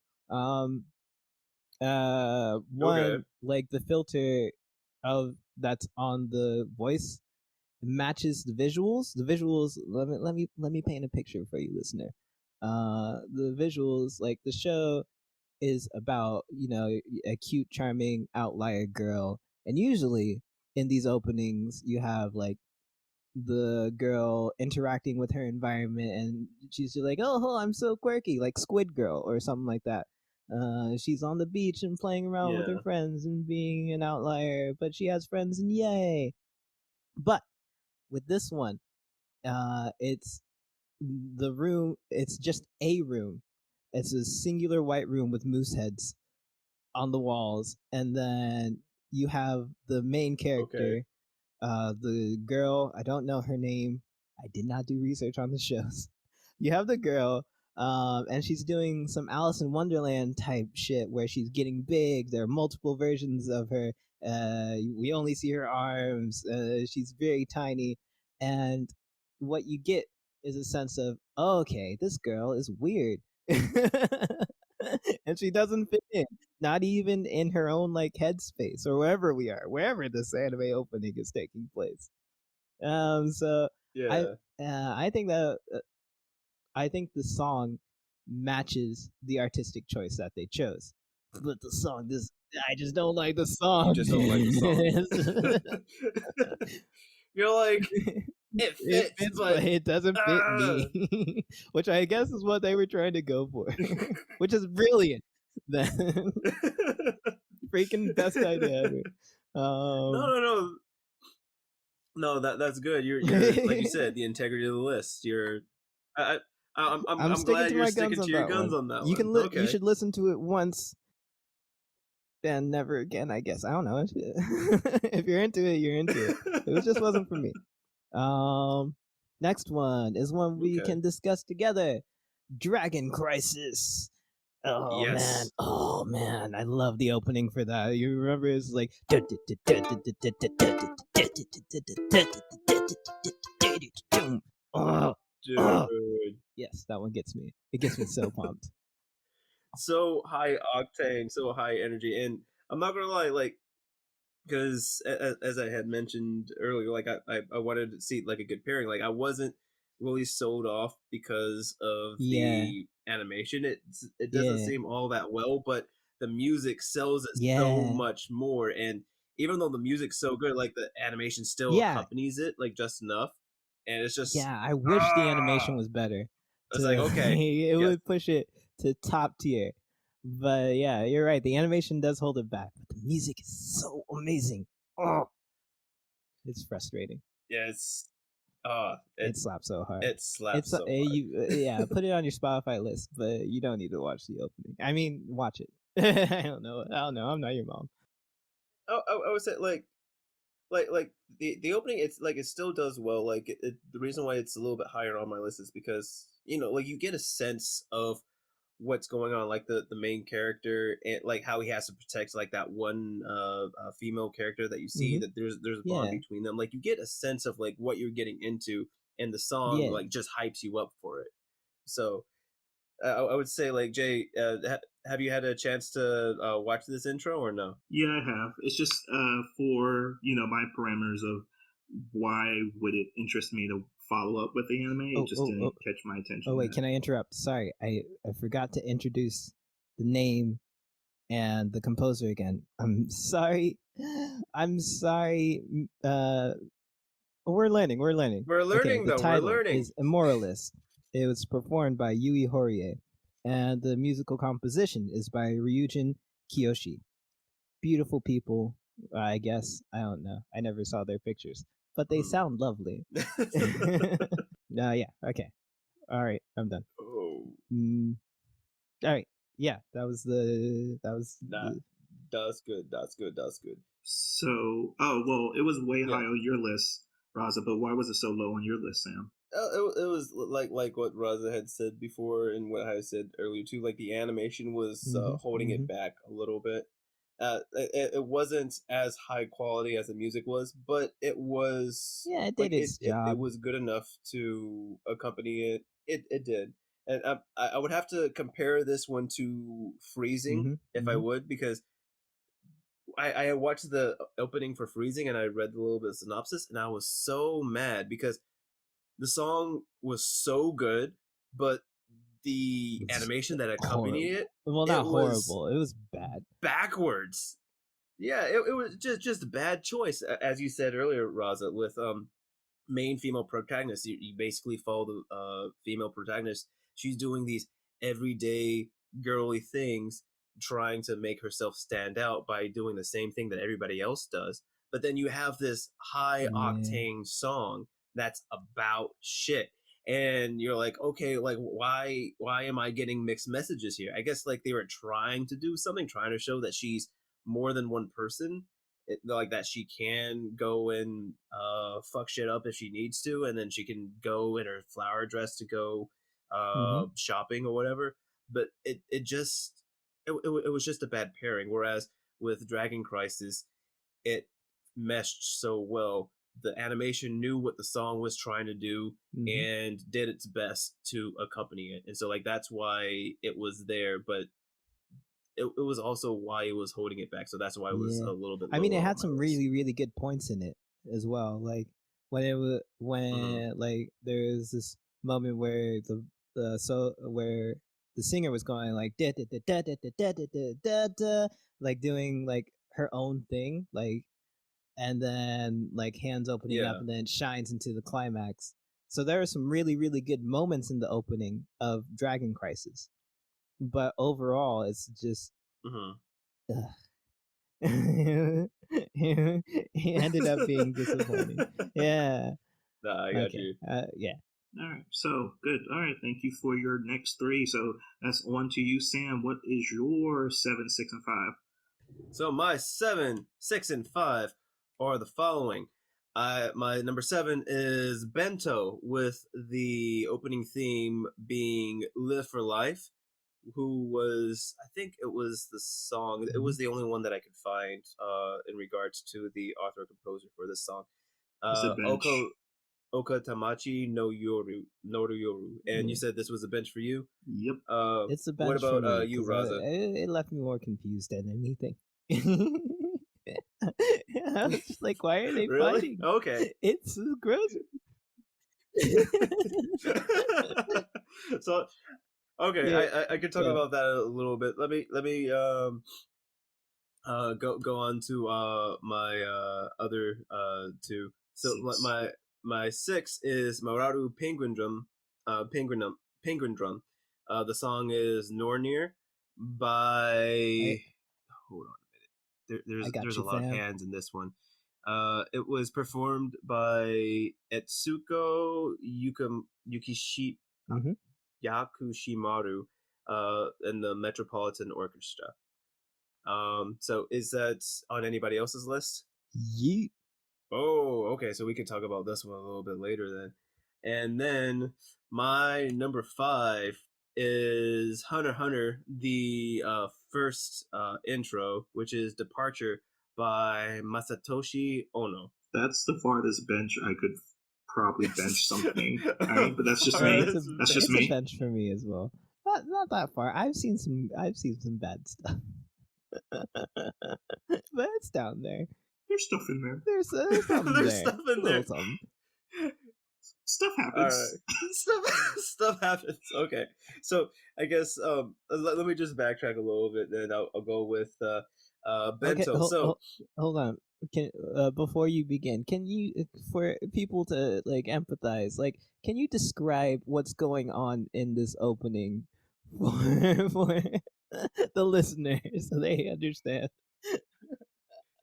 One, like the filter of that's on the voice matches the visuals. The visuals. Let me paint a picture for you, listener. The visuals, like the show is about, a cute, charming outlier girl, and usually in these openings you have like the girl interacting with her environment, and she's just like, oh, I'm so quirky, like Squid Girl or something like that. She's on the beach and playing around with her friends and being an outlier, but she has friends, and yay. But with this one, it's the room, it's just a room. It's a singular white room with moose heads on the walls, and then you have the main character, the girl. I don't know her name. I did not do research on the shows. You have the girl, and she's doing some Alice in Wonderland type shit where she's getting big. There are multiple versions of her. We only see her arms. She's very tiny, and what you get is a sense of, oh, okay, this girl is weird. And she doesn't fit in, not even in her own like headspace or wherever this anime opening is taking place. So Yeah. I think that I think the song matches the artistic choice that they chose. But the song, I just don't like the song. You just don't like the song. You're like, it fits, but it doesn't fit me. Which I guess is what they were trying to go for. Which is brilliant. Freaking best idea ever. No, that's good. You're like you said, the integrity of the list. I'm glad you're sticking to your guns on that one. You should listen to it once and never again, I guess. I don't know. If you're into it, you're into it. It just wasn't for me. Next one is one we can discuss together. Dragon Crisis. Oh man, I love the opening for that. You remember it's like dude. Yes, that one gets me. It gets me so pumped. So high octane, so high energy, and I'm not gonna lie, like, because as I had mentioned earlier, like I wanted to see like a good pairing. Like I wasn't really sold off because of the animation. It doesn't seem all that well, but the music sells it so much more. And even though the music's so good, like the animation still accompanies it like just enough. And it's just I wish the animation was better. It's like, okay, it would push it to top tier. But yeah, you're right. The animation does hold it back, but the music is so amazing. Oh, it's frustrating. Yeah, it slaps so hard. It slaps so hard. Put it on your Spotify list, but you don't need to watch the opening. I mean, watch it. I don't know. I'm not your mom. I would say like the opening, it's like it still does well. Like the reason why it's a little bit higher on my list is because like you get a sense of what's going on, like the main character, and like how he has to protect like that one female character that you see, that there's a bond between them. Like you get a sense of like what you're getting into, and the song like just hypes you up for it. So I would say, like, Jay, have you had a chance to watch this intro or no? Yeah, I have. It's just for my parameters of why would it interest me to follow up with the anime. It just didn't catch my attention. Oh wait, can I interrupt? Sorry, I forgot to introduce the name and the composer again. I'm sorry. We're learning. We're learning, okay, though. The title we're learning. is Immortalist. It was performed by Yui Horie, and the musical composition is by Ryujin Kiyoshi. Beautiful people, I guess. I don't know. I never saw their pictures, but they sound lovely. Yeah. Okay. All right. I'm done. Oh. All right. Yeah. That's good. That's good. So, it was way high on your list, Razza, but why was it so low on your list, Sam? It was like what Razza had said before, and what I said earlier too. Like the animation was holding it back a little bit. It wasn't as high quality as the music was, but it was. Yeah, it did its job. It was good enough to accompany it. It did, and I would have to compare this one to Freezing if I would, because I watched the opening for Freezing and I read a little bit of synopsis, and I was so mad because the song was so good, but the animation that accompanied it, not horrible. It was bad. Backwards. Yeah, it was just a bad choice, as you said earlier, Razza, with main female protagonist. You basically follow the female protagonist. She's doing these everyday girly things, trying to make herself stand out by doing the same thing that everybody else does. But then you have this high octane song that's about shit, and you're like, okay, like why am I getting mixed messages here? I guess like they were trying to do something, trying to show that she's more than one person, like that she can go and fuck shit up if she needs to, and then she can go in her flower dress to go shopping or whatever. But it was just a bad pairing. Whereas with Dragon Crisis, it meshed so well the animation knew what the song was trying to do and did its best to accompany it. And so like that's why it was there, but it was also why it was holding it back. So that's why it was a little bit lower. I mean, it on had my some list. really, really good points in it as well. Like when like there's this moment where where the singer was going like da da da da da da da da da da, like doing like her own thing, like, and then like hands opening up and then it shines into the climax. So there are some really, really good moments in the opening of Dragon Crisis, but overall it's just he ended up being disappointing. Yeah. Nah, I got you. Yeah. All right. So good. All right. Thank you for your next three. So that's on to you, Sam. What is your 7, 6, and 5? So my 7, 6, and 5 are the following. My number 7 is Bento, with the opening theme being "Live for Life." Who was, I think it was the song. It was the only one that I could find in regards to the author composer for this song. Oka Tamachi no Yoru. And you said this was a bench for you? Yep. It's a bench what about for me, you, Razza? It left me more confused than anything. I was just like, why are they fighting? Okay. It's gross. So, okay, I could talk about that a little bit. Let me go on to my other two. So my 6 is Mararu Penguin Drum. Penguin Drum. The song is Nornir by. Hold on a minute. There's a lot of hands in this one. It was performed by Etsuko Yakushimaru in the Metropolitan Orchestra. So is that on anybody else's list? Yeet. Oh, okay. So we can talk about this one a little bit later then. And then my number 5 is Hunter x Hunter, the first intro, which is Departure by Masatoshi Ono. That's the farthest bench I could probably bench something. All right, but that's just me. That's just me. It's a bench for me as well. Not that far. I've seen some bad stuff. But it's down there. There's stuff in there. There's something There's there. stuff in there. Something. Stuff happens. Stuff happens. Okay, so I guess let me just backtrack a little bit, then I'll go with Bento. Okay, hold on. Can before you begin, can you, for people to like empathize, like, can you describe what's going on in this opening for the listeners so they understand?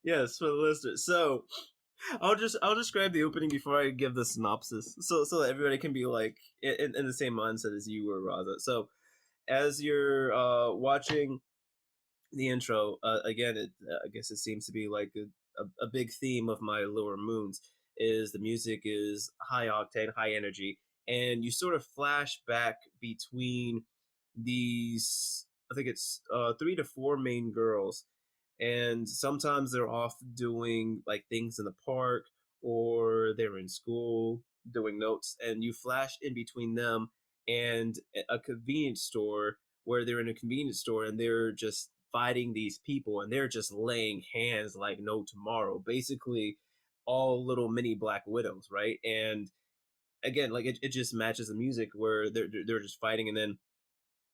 Yes, for the listeners. So I'll describe the opening before I give the synopsis, so that everybody can be like in the same mindset as you were, Razza. So as you're watching the intro, again, I guess it seems to be like a big theme of my Lower Moons is the music is high octane, high energy, and you sort of flash back between these, I think it's 3 to 4 main girls, and sometimes they're off doing like things in the park, or they're in school doing notes, and you flash in between them and a convenience store, where they're in a convenience store and they're just fighting these people, and they're just laying hands like no tomorrow, basically all little mini Black Widows, right? And again, like it just matches the music where they're just fighting, and then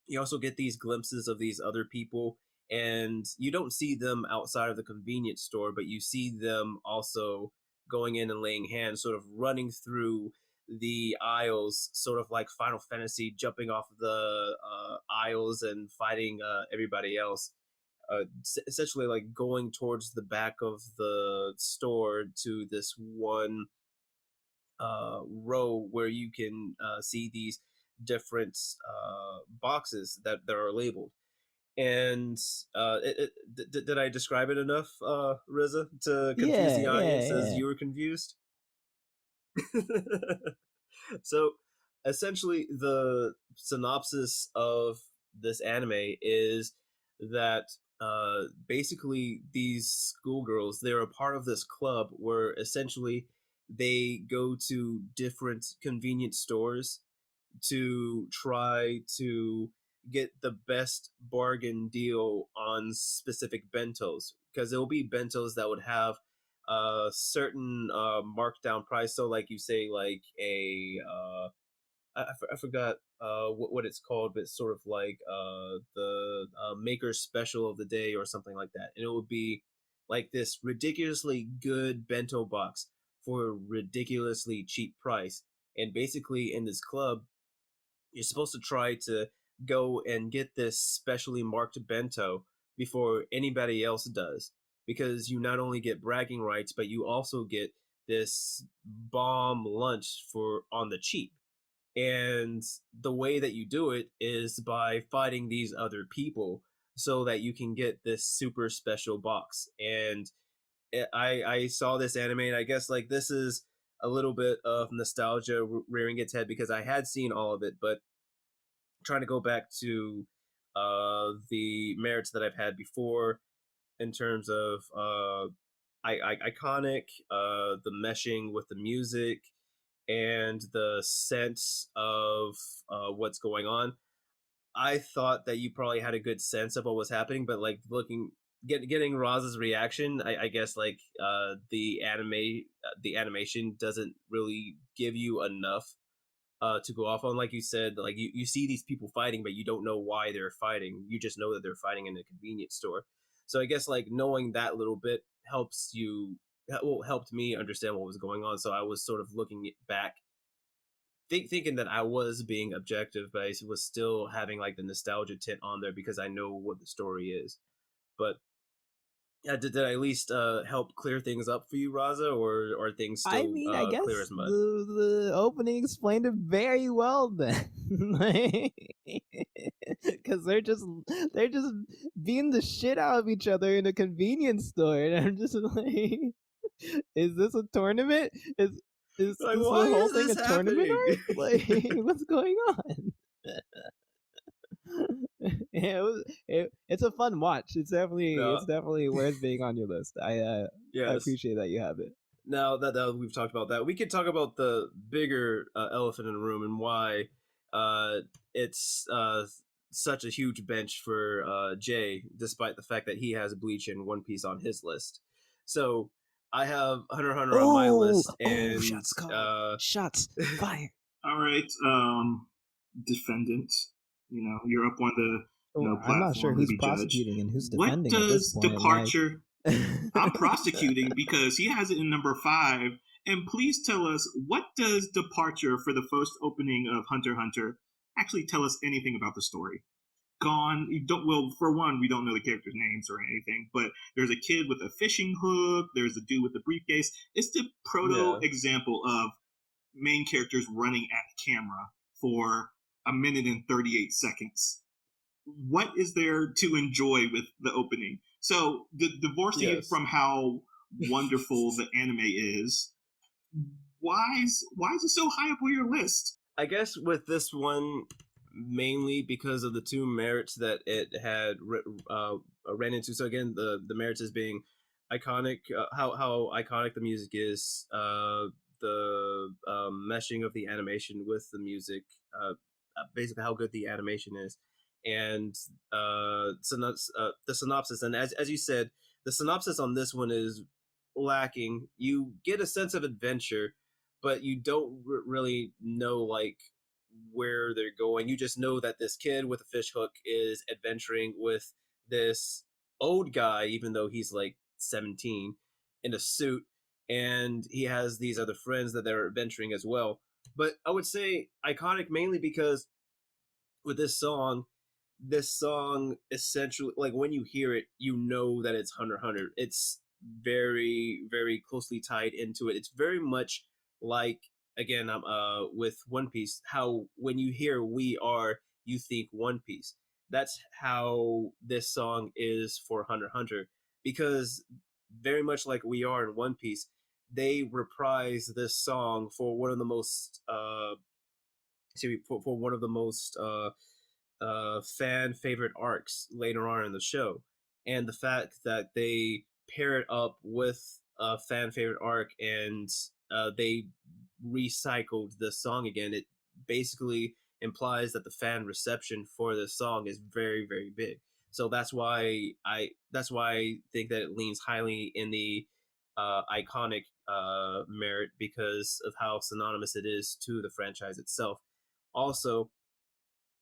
you also get these glimpses of these other people, and you don't see them outside of the convenience store, but you see them also going in and laying hands, sort of running through the aisles, sort of like Final Fantasy, jumping off the aisles and fighting everybody else. Essentially like going towards the back of the store to this one row where you can see these different boxes that are labeled. And did I describe it enough, Rizza, to confuse the audience as you were confused? So essentially the synopsis of this anime is that basically these schoolgirls, they're a part of this club where essentially they go to different convenience stores to try to get the best bargain deal on specific bentos, because there will be bentos that would have a certain markdown price. So like you say, like a I forgot what it's called, but it's sort of like the maker's special of the day or something like that. And it would be like this ridiculously good bento box for a ridiculously cheap price. And basically, in this club, you're supposed to try to go and get this specially marked bento before anybody else does, because you not only get bragging rights, but you also get this bomb lunch for on the cheap. And the way that you do it is by fighting these other people so that you can get this super special box. And I saw this anime, and I guess like this is a little bit of nostalgia rearing its head, because I had seen all of it, but trying to go back to the merits that I've had before in terms of iconic, the meshing with the music, and the sense of what's going on. I thought that you probably had a good sense of what was happening, but like getting Raz's reaction, I guess like the animation doesn't really give you enough to go off on. Like you said, like you see these people fighting, but you don't know why they're fighting. You just know that they're fighting in a convenience store. So I guess like knowing that little bit helps you, well, helped me understand what was going on. So I was sort of looking back, thinking that I was being objective, but I was still having like the nostalgia tint on there because I know what the story is. But yeah, did I at least help clear things up for you, Raza, or are things I still mean, I clear guess as mud? the opening explained it very well then. Because they're just beating the shit out of each other in a convenience store, and I'm just like, is this a tournament? Is Like, this why the whole is thing a this tournament happening? arc? Like, what's going on? Yeah, it's a fun watch. It's No, definitely worth being on your list. I yes. appreciate that you have it. Now that we've talked about that, we could talk about the bigger elephant in the room and why uh, it's such a huge bench for Jay, despite the fact that he has Bleach and One Piece on his list. So I have Hunter x Hunter on my list, and Shots called. Shots fired. All right, defendant. You're up on the Oh, I'm not sure platform to who's be judged. prosecuting and who's What defending at this does point. departure? I'm prosecuting because he has it in number 5. And please tell us, what does departure for the first opening of Hunter x Hunter actually tell us anything about the story? Gone. You don't. Well, for one, we don't know the characters' names or anything. But there's a kid with a fishing hook. There's a dude with the briefcase. It's the proto Yeah. example of main characters running at camera for a minute and 38 seconds. What is there to enjoy with the opening? So, divorcing it Yes. from how wonderful the anime is, why is it so high up on your list? I guess with this one, mainly because of the two merits that it had ran into. So again, the merits is being iconic, how iconic the music is, the meshing of the animation with the music, basically how good the animation is, and the synopsis. And as you said, the synopsis on this one is lacking. You get a sense of adventure, but you don't really know like where they're going. You just know that this kid with a fish hook is adventuring with this old guy, even though he's like 17, in a suit, and he has these other friends that they're adventuring as well. But I would say iconic mainly because with this song essentially, like when you hear it, you know that it's Hunter x Hunter. It's very, very closely tied into it. It's very much like, again, with One Piece, how when you hear "We Are," you think One Piece. That's how this song is for Hunter x Hunter, because very much like "We Are" in One Piece, they reprise this song for one of the most for one of the most fan favorite arcs later on in the show. And the fact that they pair it up with a fan favorite arc and they recycled the song again, it basically implies that the fan reception for this song is very, very big. So that's why I think that it leans highly in the iconic merit because of how synonymous it is to the franchise itself. Also,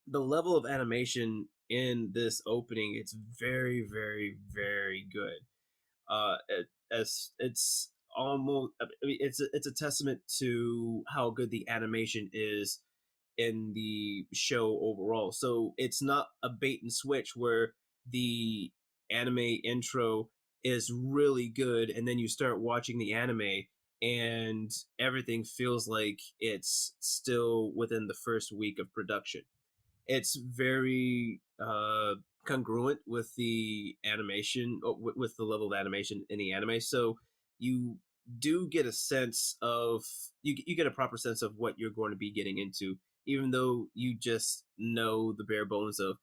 the level of animation in this opening, it's very, very, very good. As it's almost, I mean, it's a testament to how good the animation is in the show overall. So it's not a bait and switch where the anime intro is really good and then you start watching the anime and everything feels like it's still within the first week of production. It's very congruent with the animation, with the level of animation in the anime. So you do get a sense of you get a proper sense of what you're going to be getting into, even though you just know the bare bones of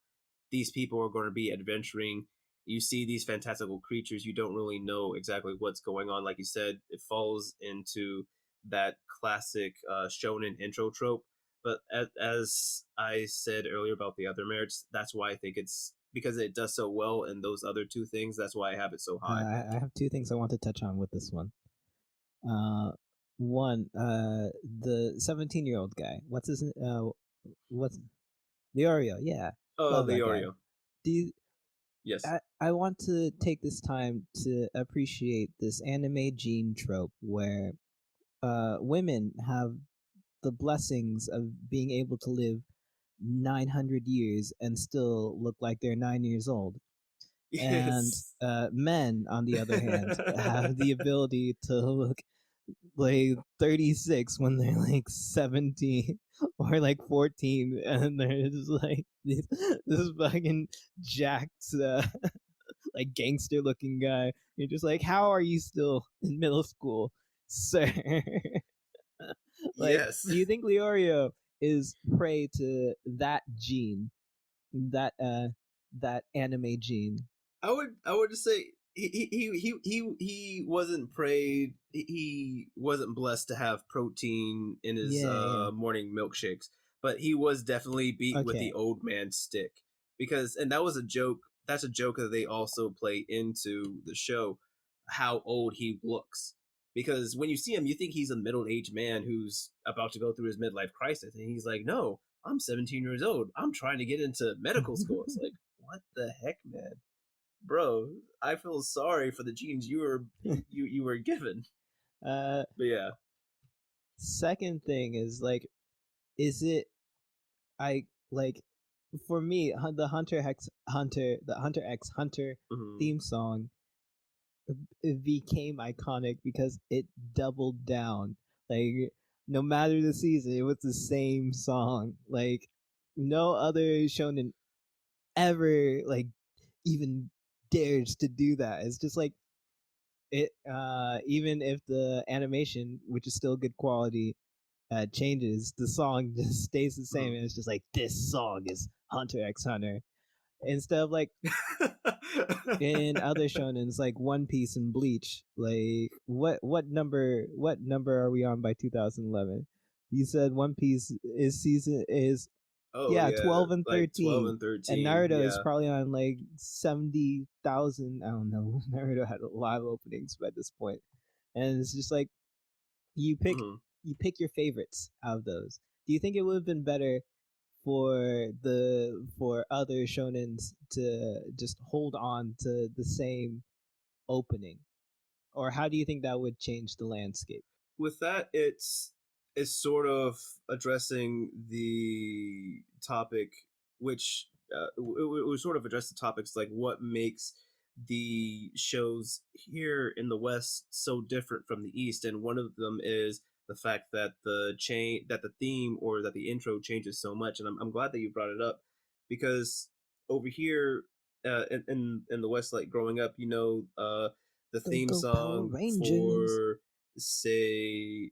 these people are going to be adventuring. You see these fantastical creatures. You don't really know exactly what's going on. Like you said, it falls into that classic shonen intro trope. But as I said earlier about the other merits, that's why I think it's because it does so well in those other two things. That's why I have it so high. I have two things I want to touch on with this one. One, the 17-year-old guy. What's Leorio? Yeah, Oh, love the that guy. Oreo. Do you, Yes. I want to take this time to appreciate this anime gene trope where women have the blessings of being able to live 900 years and still look like they're 9 years old. And Yes. men, on the other hand, have the ability to look like 36 when they're like 17 or like 14, and they're just like this fucking jacked like gangster looking guy. You're just like, how are you still in middle school, sir? Like, Yes. do you think Leorio is prey to that gene, that anime gene? I would just say he wasn't prayed. He wasn't blessed to have protein in his Yeah. morning milkshakes, but he was definitely beat with Okay. the old man stick and that was a joke. That's a joke that they also play into the show, how old he looks. Because when you see him, you think he's a middle-aged man who's about to go through his midlife crisis, and he's like, "No, I'm 17 years old. I'm trying to get into medical school." It's like, what the heck, man? Bro, I feel sorry for the genes you were given. uh But yeah. Second thing is like, is it, I like, for me, the Hunter x Hunter Mhm. theme song, it became iconic because it doubled down. Like, no matter the season, it was the same song. Like, no other shonen ever like even dares to do that. It's just like, it even if the animation, which is still good quality, changes, the song just stays the same, and it's just like, this song is Hunter x Hunter, instead of like in other shonens like One Piece and Bleach. Like, what number are we on by 2011? You said One Piece is Oh yeah, yeah, 12 and like 12 13. and 13. And Naruto is Yeah. probably on like 70,000. I don't know. Naruto had a lot of openings by this point, and it's just like, you pick Mhm. you pick your favorites out of those. Do you think it would have been better for other shonens to just hold on to the same opening, or how do you think that would change the landscape? With that, it's sort of addressing the topic, which it would sort of address the topics like what makes the shows here in the West so different from the East, and one of them is the fact that the theme or that the intro changes so much, and I'm glad that you brought it up because over here in the West, like growing up, the Go theme go Power song Rangers! for say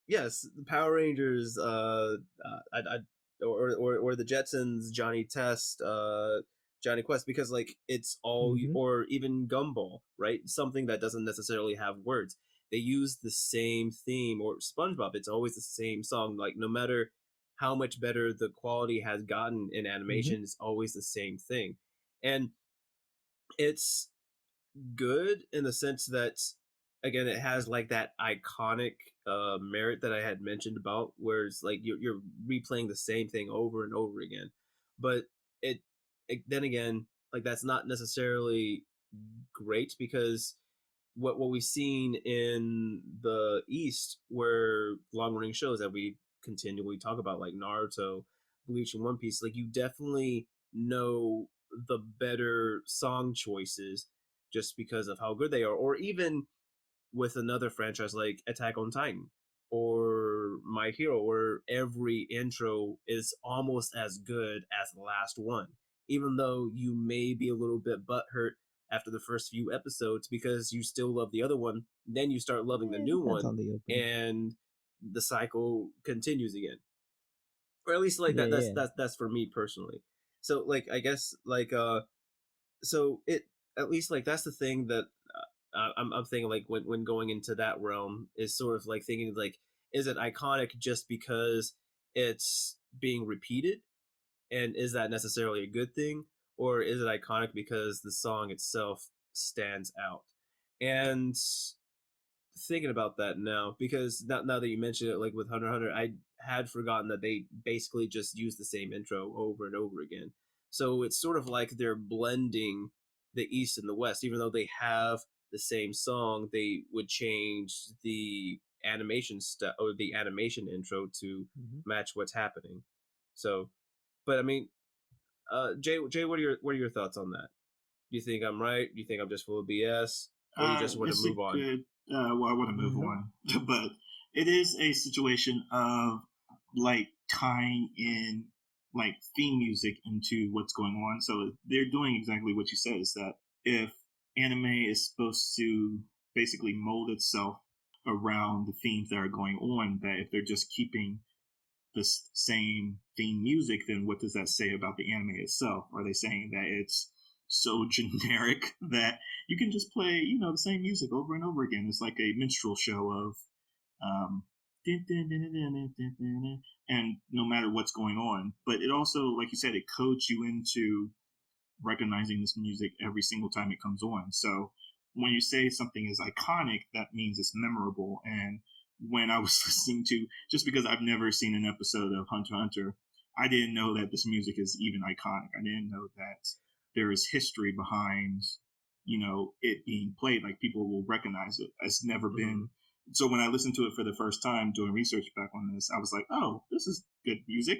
yes, the Power Rangers, or the Jetsons, Johnny Test, Johnny Quest, because like it's all, Mm-hmm. or even Gumball, right? Something that doesn't necessarily have words. they use the same theme. Or SpongeBob, it's always the same song. Like no matter how much better the quality has gotten in animation, it's always the same thing. And it's good in the sense that, again, it has like that iconic merit that I had mentioned about, where it's like you're replaying the same thing over and over again. But it then again, like that's not necessarily great, because what we've seen in the East, where long running shows that we continually talk about, like Naruto, Bleach, and One Piece, like you definitely know the better song choices just because of how good they are. Or even with another franchise like Attack on Titan or My Hero, where every intro is almost as good as the last one, even though you may be a little bit butthurt after the first few episodes because you still love the other one. Then you start loving the new Depends one, on the opening. and the cycle continues again. Or at least like Yeah, that's yeah. that's for me personally. So like I guess like so it, at least like that's the thing that I'm thinking, like when going into that realm, is sort of like thinking like, is it iconic just because it's being repeated, and is that necessarily a good thing, or is it iconic because the song itself stands out? And thinking about that now, because now that you mention it, like with Hunter x Hunter, I had forgotten that they basically just use the same intro over and over again. So it's sort of like they're blending the East and the West, even though they have the same song. They would change the animation stuff or the animation intro to match what's happening. So, but I mean, Jay, what are your thoughts on that? Do you think I'm right? Do you think I'm just full of BS, or you just want to It's a move on? good. Well, I want to move on, but it is a situation of like tying in like theme music into what's going on. So they're doing exactly what you said. Is that if anime is supposed to basically mold itself around the themes that are going on, that if they're just keeping this same theme music, then what does that say about the anime itself? Are they saying that it's so generic that you can just play, the same music over and over again? It's like a minstrel show of, um, and no matter what's going on. But it also, like you said, it codes you into recognizing this music every single time it comes on. So when you say something is iconic, that means it's memorable. And when I was listening to, just because I've never seen an episode of Hunter x Hunter, I didn't know that this music is even iconic. I didn't know that there is history behind, it being played. Like people will recognize it. It's never been. So when I listened to it for the first time doing research back on this, I was like, oh, this is good music.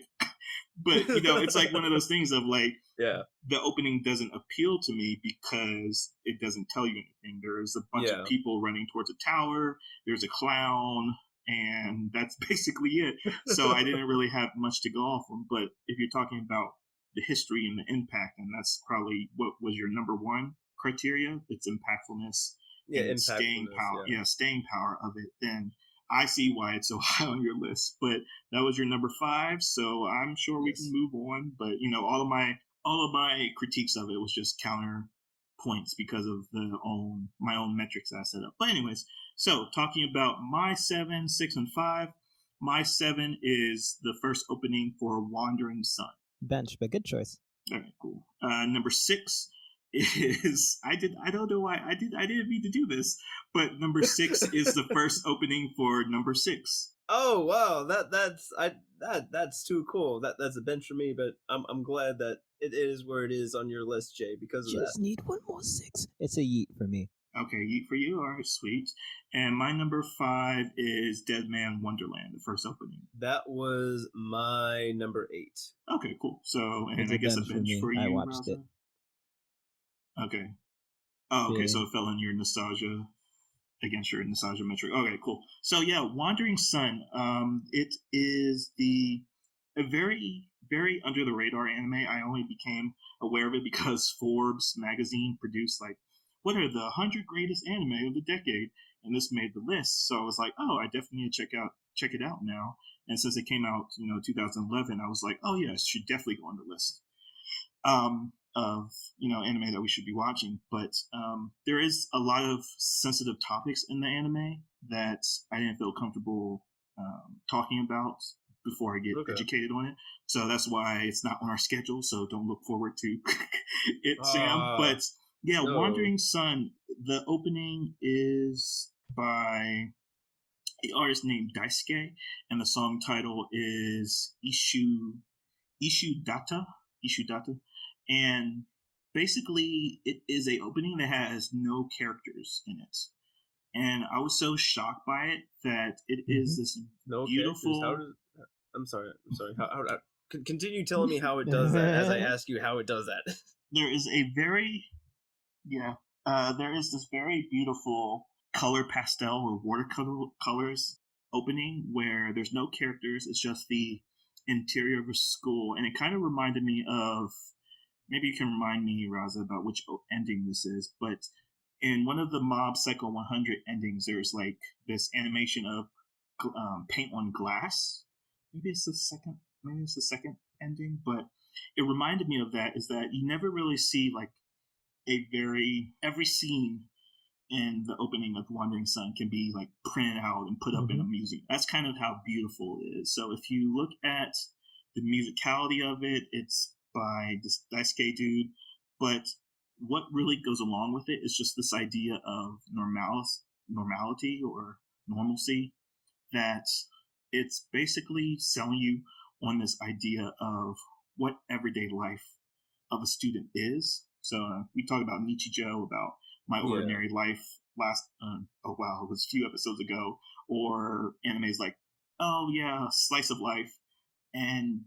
But it's like one of those things of like, Yeah. the opening doesn't appeal to me because it doesn't tell you anything. There's a bunch of people running towards a tower. There's a clown, and that's basically it. So I didn't really have much to go off from. But if you're talking about the history and the impact, and that's probably what was your number one criteria, its impactfulness and staying power. Yeah, staying power of it. Then I see why it's so high on your list. But that was your number 5, so I'm sure we can move on. But all of my critiques of it was just counter points because of my own metrics that I set up. But anyways, so talking about my 7, 6, and 5. My 7 is the first opening for Wandering Sun. Bench, but good choice. All right, cool. Number 6 is I don't know why I didn't mean to do this, but number 6 is the first opening for number 6. Oh wow, that's too cool. That's a bench for me, but I'm glad that it is where it is on your list, Jay, because of that. Just need one more 6. It's a yeet for me. Okay, yeet for you. All right, sweet. And my number 5 is Dead Man Wonderland, the first opening. That was my number 8. Okay, cool. So, and it's I guess a bench for you. I watched Razza? it. Okay. Oh, okay. Yeah. So it fell in your nostalgia, against your nostalgia metric. Okay, cool. So yeah, Wandering Sun. It is a very, very under the radar anime. I only became aware of it because Forbes magazine produced like, what are the 100 greatest anime of the decade, and this made the list. So I was like, oh, I definitely need to check it out now. And since it came out, 2011, I was like, oh yeah, it should definitely go on the list. of anime that we should be watching, but there is a lot of sensitive topics in the anime that I didn't feel comfortable talking about before I get educated on it. So that's why it's not on our schedule. So don't look forward to it, Sam. But yeah, no. Wandering Sun. The opening is by the artist named Daisuke, and the song title is Ishu Data, and basically it is a opening that has no characters in it, and I was so shocked by it that it is this beautiful. I'm sorry. How continue telling me how it does that as I ask you how it does that. There is a very there is this very beautiful color pastel or watercolors opening where there's no characters. It's just the interior of a school, and it kind of reminded me of, maybe you can remind me, Razza, about which ending this is, but in one of the Mob Psycho 100 endings, there's like this animation of paint on glass. Maybe it's the second ending, but it reminded me of that, is that you never really see like every scene in the opening of Wandering Sun can be like printed out and put up in a museum. That's kind of how beautiful it is. So if you look at the musicality of it, it's by this Daisuke dude, but what really goes along with it is just this idea of normality or normalcy, that it's basically selling you on this idea of what everyday life of a student is. So we talked about Nichijou, about My Ordinary Life last, it was a few episodes ago, or animes like, Slice of Life. And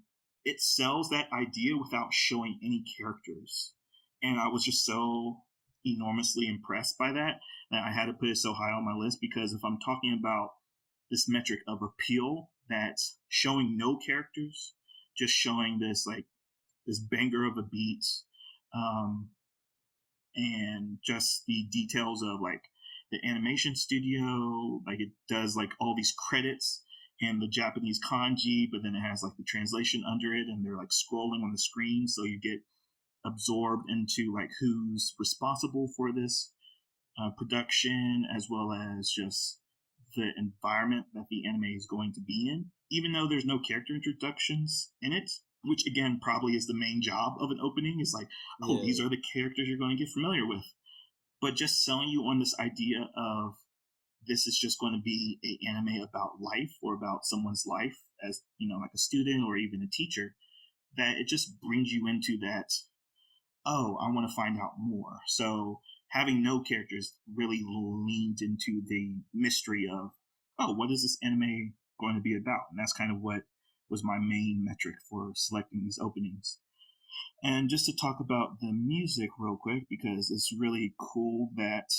it sells that idea without showing any characters. And I was just so enormously impressed by that I had to put it so high on my list, because if I'm talking about this metric of appeal, that's showing no characters, just showing this banger of a beat, and just the details of like the animation studio, like it does like all these credits and the Japanese kanji, but then it has like the translation under it, and they're like scrolling on the screen, so you get absorbed into like who's responsible for this production, as well as just the environment that the anime is going to be in, even though there's no character introductions in it, which again probably is the main job of an opening. Is like, these are the characters you're going to get familiar with, but just selling you on this idea of this is just going to be an anime about life, or about someone's life as, like a student or even a teacher, that it just brings you into that, I want to find out more. So having no characters really leaned into the mystery of, what is this anime going to be about? And that's kind of what was my main metric for selecting these openings. And just to talk about the music real quick, because it's really cool that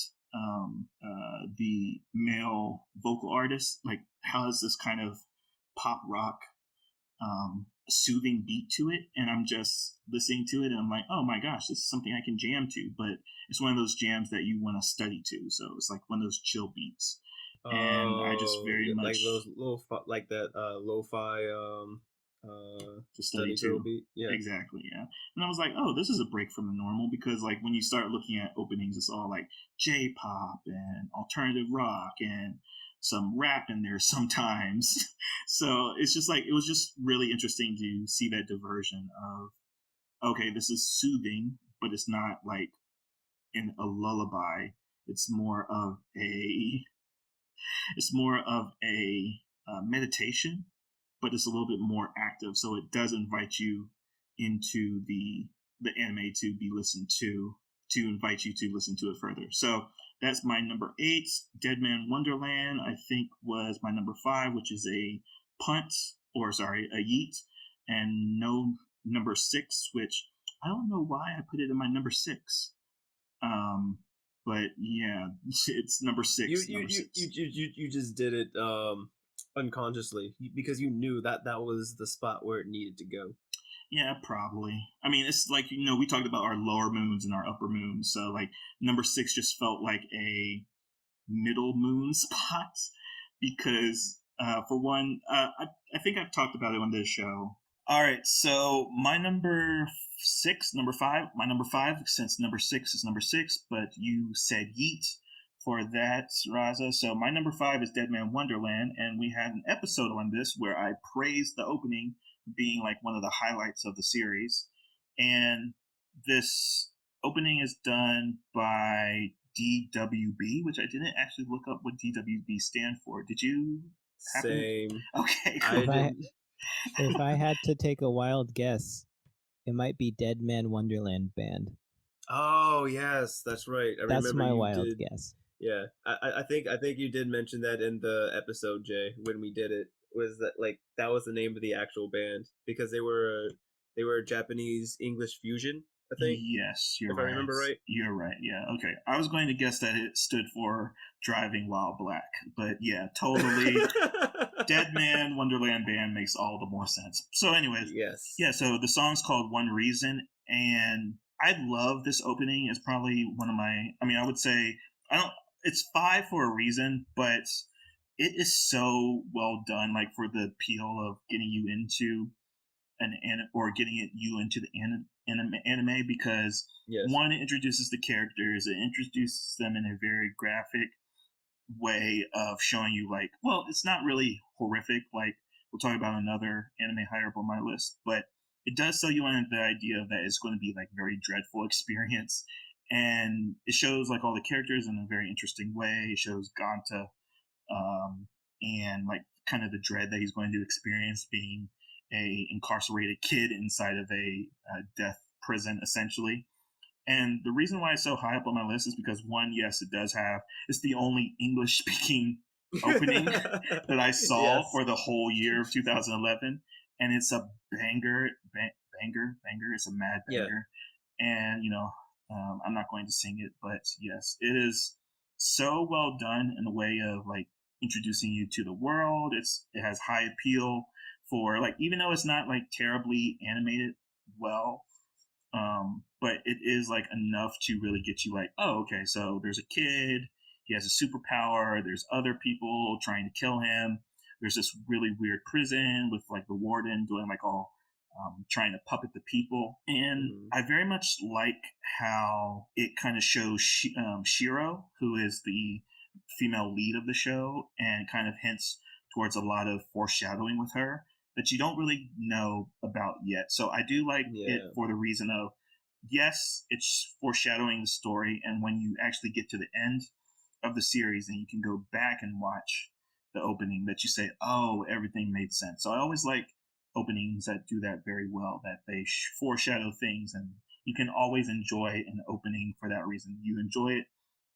the male vocal artist has this kind of pop rock soothing beat to it, and I'm just listening to it and I'm like, oh my gosh, this is something I can jam to. But it's one of those jams that you want to study to, so it's like one of those chill beats. And I just very much like those like that lo-fi to study to beat. Yeah, exactly. Yeah. And I was like, this is a break from the normal, because like when you start looking at openings, it's all like J-pop and alternative rock and some rap in there sometimes. So it's just like, it was just really interesting to see that diversion of, okay, this is soothing, but it's not like in a lullaby. It's more of a meditation, but it's a little bit more active. So it does invite you into the anime to be listened to invite you to listen to it further. So that's my number 8. Dead Man Wonderland, I think, was my number 5, which is a yeet. And no number 6, which I don't know why I put it in my number 6. But yeah, it's number 6. You just did it unconsciously, because you knew that was the spot where it needed to go. Yeah, probably. I mean, it's like, we talked about our lower moons and our upper moons, so like number 6 just felt like a middle moon spot, because for one, I think I've talked about it on this show. All right, so my number five, my number five, since number six is number six, but you said yeet for that, Raza. So my number five is Dead Man Wonderland, and we had an episode on this where I praised the opening being like one of the highlights of the series. And this opening is done by DWB, which I didn't actually look up what DWB stand for. Did you happen? Same. Okay, I cool. didn't. If I had to take a wild guess, it might be Dead Man Wonderland Band. Oh yes, that's right. I That's remember my you wild did. guess. Yeah, I think you did mention that in the episode, Jay, when we did it. Was that like that was the name of the actual band because they were a Japanese English fusion, I think, Yes, you're if I right. remember right. You're right. Yeah. Okay. I was going to guess that it stood for Driving While Black, but yeah, totally. Dead Man Wonderland Band makes all the more sense. So, anyways, Yes. yeah. So the song's called One Reason, and I love this opening. It's probably one of my. I mean, I would say I don't. It's five for a reason, but it is so well done. Like for the appeal of getting you into or getting you into the anime because Yes. one, it introduces the characters, it introduces them in a very graphic way of showing you like, well, it's not really horrific like we'll talk about another anime higher up on my list, but it does sell you on the idea that it's going to be like very dreadful experience, and it shows like all the characters in a very interesting way. It shows Ganta, and like kind of the dread that he's going to experience being a incarcerated kid inside of a death prison essentially. And the reason why it's so high up on my list is because one, yes, it does have, it's the only English speaking opening that I saw Yes. for the whole year of 2011, and it's a banger. It's a mad banger. And I'm not going to sing it, but yes, it is so well done in the way of like introducing you to the world. It has high appeal for like, even though it's not like terribly animated well, but it is like enough to really get you like, oh, okay, so there's a kid, he has a superpower, there's other people trying to kill him, there's this really weird prison with like the warden doing like all trying to puppet the people. And I very much like how it kind of shows Shiro, who is the female lead of the show, and kind of hints towards a lot of foreshadowing with her that you don't really know about yet. So I do like it for the reason of, yes, it's foreshadowing the story, and when you actually get to the end of the series, then you can go back and watch the opening that you say, oh, everything made sense. So I always like openings that do that very well, that they foreshadow things, and you can always enjoy an opening for that reason. You enjoy it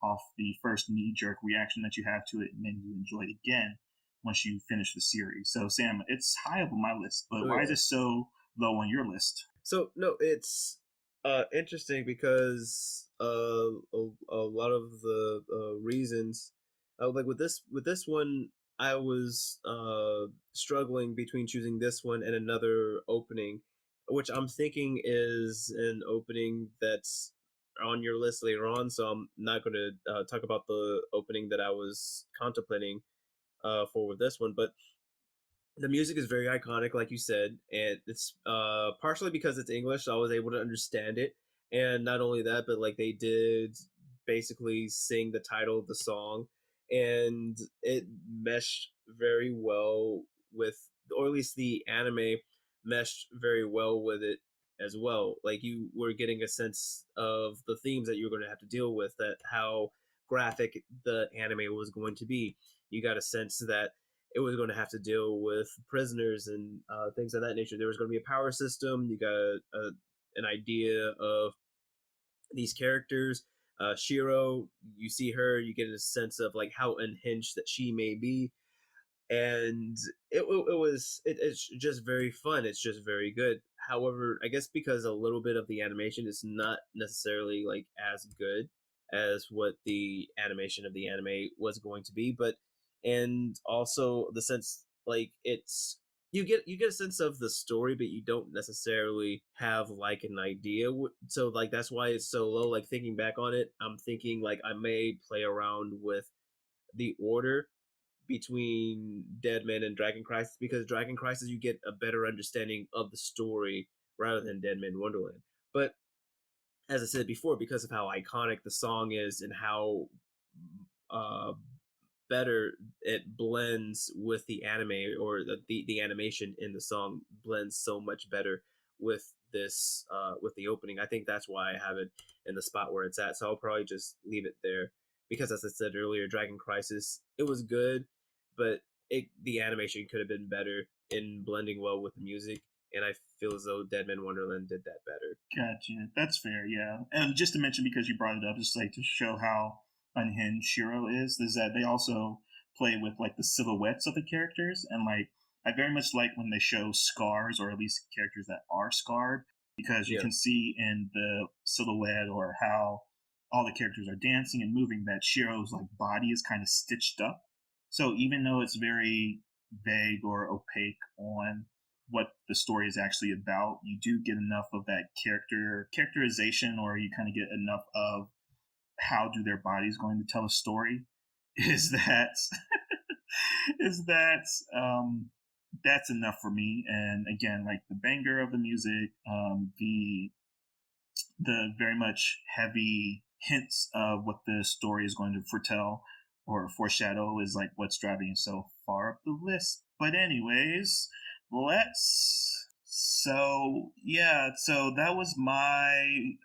off the first knee-jerk reaction that you have to it, and then you enjoy it again once you finish the series. So Sam, it's high up on my list, but why is it so low on your list? So no, it's interesting because a lot of the reasons, like with this one, I was struggling between choosing this one and another opening, which I'm thinking is an opening that's on your list later on. So I'm not going to talk about the opening that I was contemplating for with this one, but the music is very iconic, like you said, and it's partially because it's English, so I was able to understand it. And not only that, but like they did basically sing the title of the song, and it meshed very well with, or at least the anime meshed very well with it as well. Like you were getting a sense of the themes that you were going to have to deal with, that how graphic the anime was going to be. You got a sense that it was going to have to deal with prisoners and things of that nature. There was going to be a power system. You got an idea of these characters. Shiro, you see her, you get a sense of like how unhinged that she may be, and it's just very fun. It's just very good. However, I guess because a little bit of the animation is not necessarily like as good as what the animation of the anime was going to be, but and also the sense like it's you get a sense of the story, but you don't necessarily have like an idea. So like that's why it's so low. Like thinking back on it, I'm thinking like I may play around with the order between Deadman and Dragon Crisis, because Dragon Crisis you get a better understanding of the story rather than Deadman Wonderland. But as I said before, because of how iconic the song is and how uh, better it blends with the anime, or the animation in the song blends so much better with this with the opening. I think that's why I have it in the spot where it's at. So I'll probably just leave it there, because as I said earlier, Dragon Crisis, it was good, but the animation could have been better in blending well with the music, and I feel as though Deadman Wonderland did that better. Gotcha. That's fair, yeah. And just to mention, because you brought it up, just like to show how unhinged Shiro is that they also play with like the silhouettes of the characters, and like I very much like when they show scars, or at least characters that are scarred, because you Yeah. can see in the silhouette or how all the characters are dancing and moving that Shiro's like body is kind of stitched up. So even though it's very vague or opaque on what the story is actually about, you do get enough of that characterization, or you kind of get enough of how do their bodies going to tell a story. Is that is that that's enough for me. And again, like the banger of the music, the very much heavy hints of what the story is going to foretell or foreshadow is like what's driving it so far up the list. But anyways, so that was my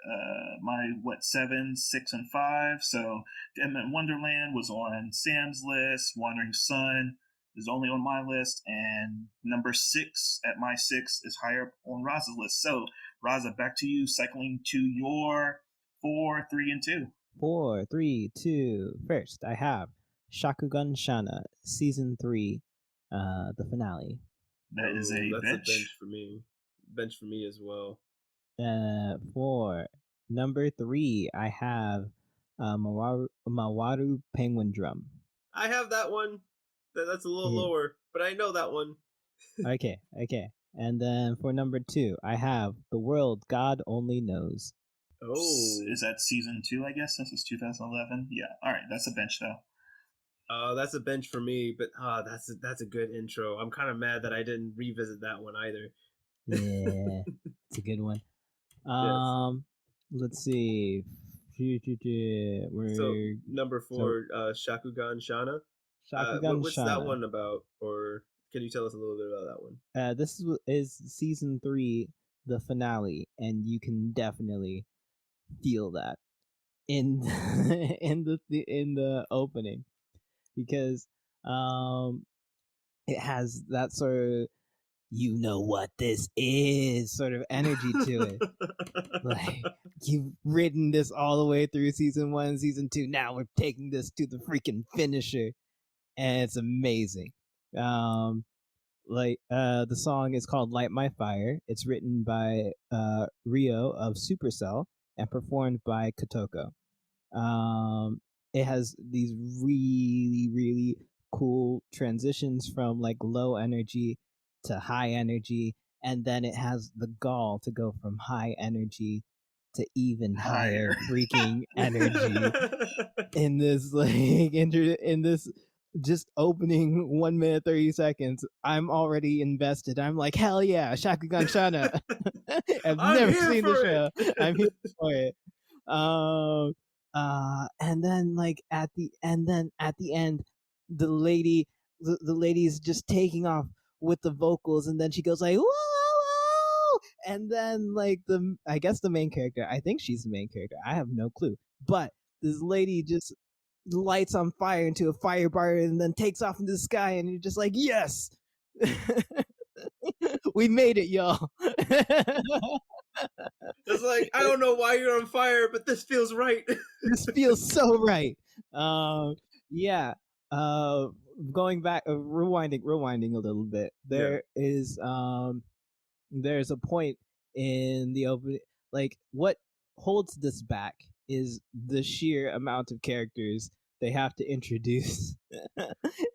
what 7, 6, and 5. So Deadman Wonderland was on Sam's list. Wandering Sun is only on my list, and number 6 at my 6 is higher up on Raz's list. So Razza, back to you, cycling to your 4, 3, and 2. 4, 3, 2. First, I have Shakugan Shana, Season 3, the finale. That is a that's bench. a bench for me. Bench for me as well. For number 3, I have Mawaru Penguin Drum. I have that one. That's a little lower, but I know that one. Okay. And then for number 2, I have The World God Only Knows. Oh, Is that season 2, I guess, since it's 2011? Yeah. All right, that's a bench, though. That's a bench for me, but that's a good intro. I'm kind of mad that I didn't revisit that one either. Yeah, it's a good one. Yes. Let's see. So number 4, Shakugan Shana. What's Shana. that one about? Or can you tell us a little bit about that one? This is season 3, the finale, and you can definitely feel that in in the opening, because it has that sort of you know what this is sort of energy to it. Like, you've ridden this all the way through season 1, season 2. Now we're taking this to the freaking finisher, and it's amazing. The song is called Light My Fire. It's written by Rio of Supercell and performed by Kotoko. It has these really, really cool transitions from like low energy to high energy, and then it has the gall to go from high energy to even higher freaking energy in this in this just opening 1 minute 30 seconds. I'm already invested. I'm like, hell yeah, Shakugan Shana. I've never seen the show. I'm here for it. And then like at the end, the lady's just taking off with the vocals, and then she goes like, whoa, and then like I guess the main character, I think she's the main character, I have no clue, but this lady just lights on fire into a fireball and then takes off into the sky, and you're just like, yes. We made it, y'all. It's like, I don't know why you're on fire, but this feels right. This feels so right. Yeah. Going back, rewinding a little bit. There's a point in the open, like what holds this back is the sheer amount of characters they have to introduce.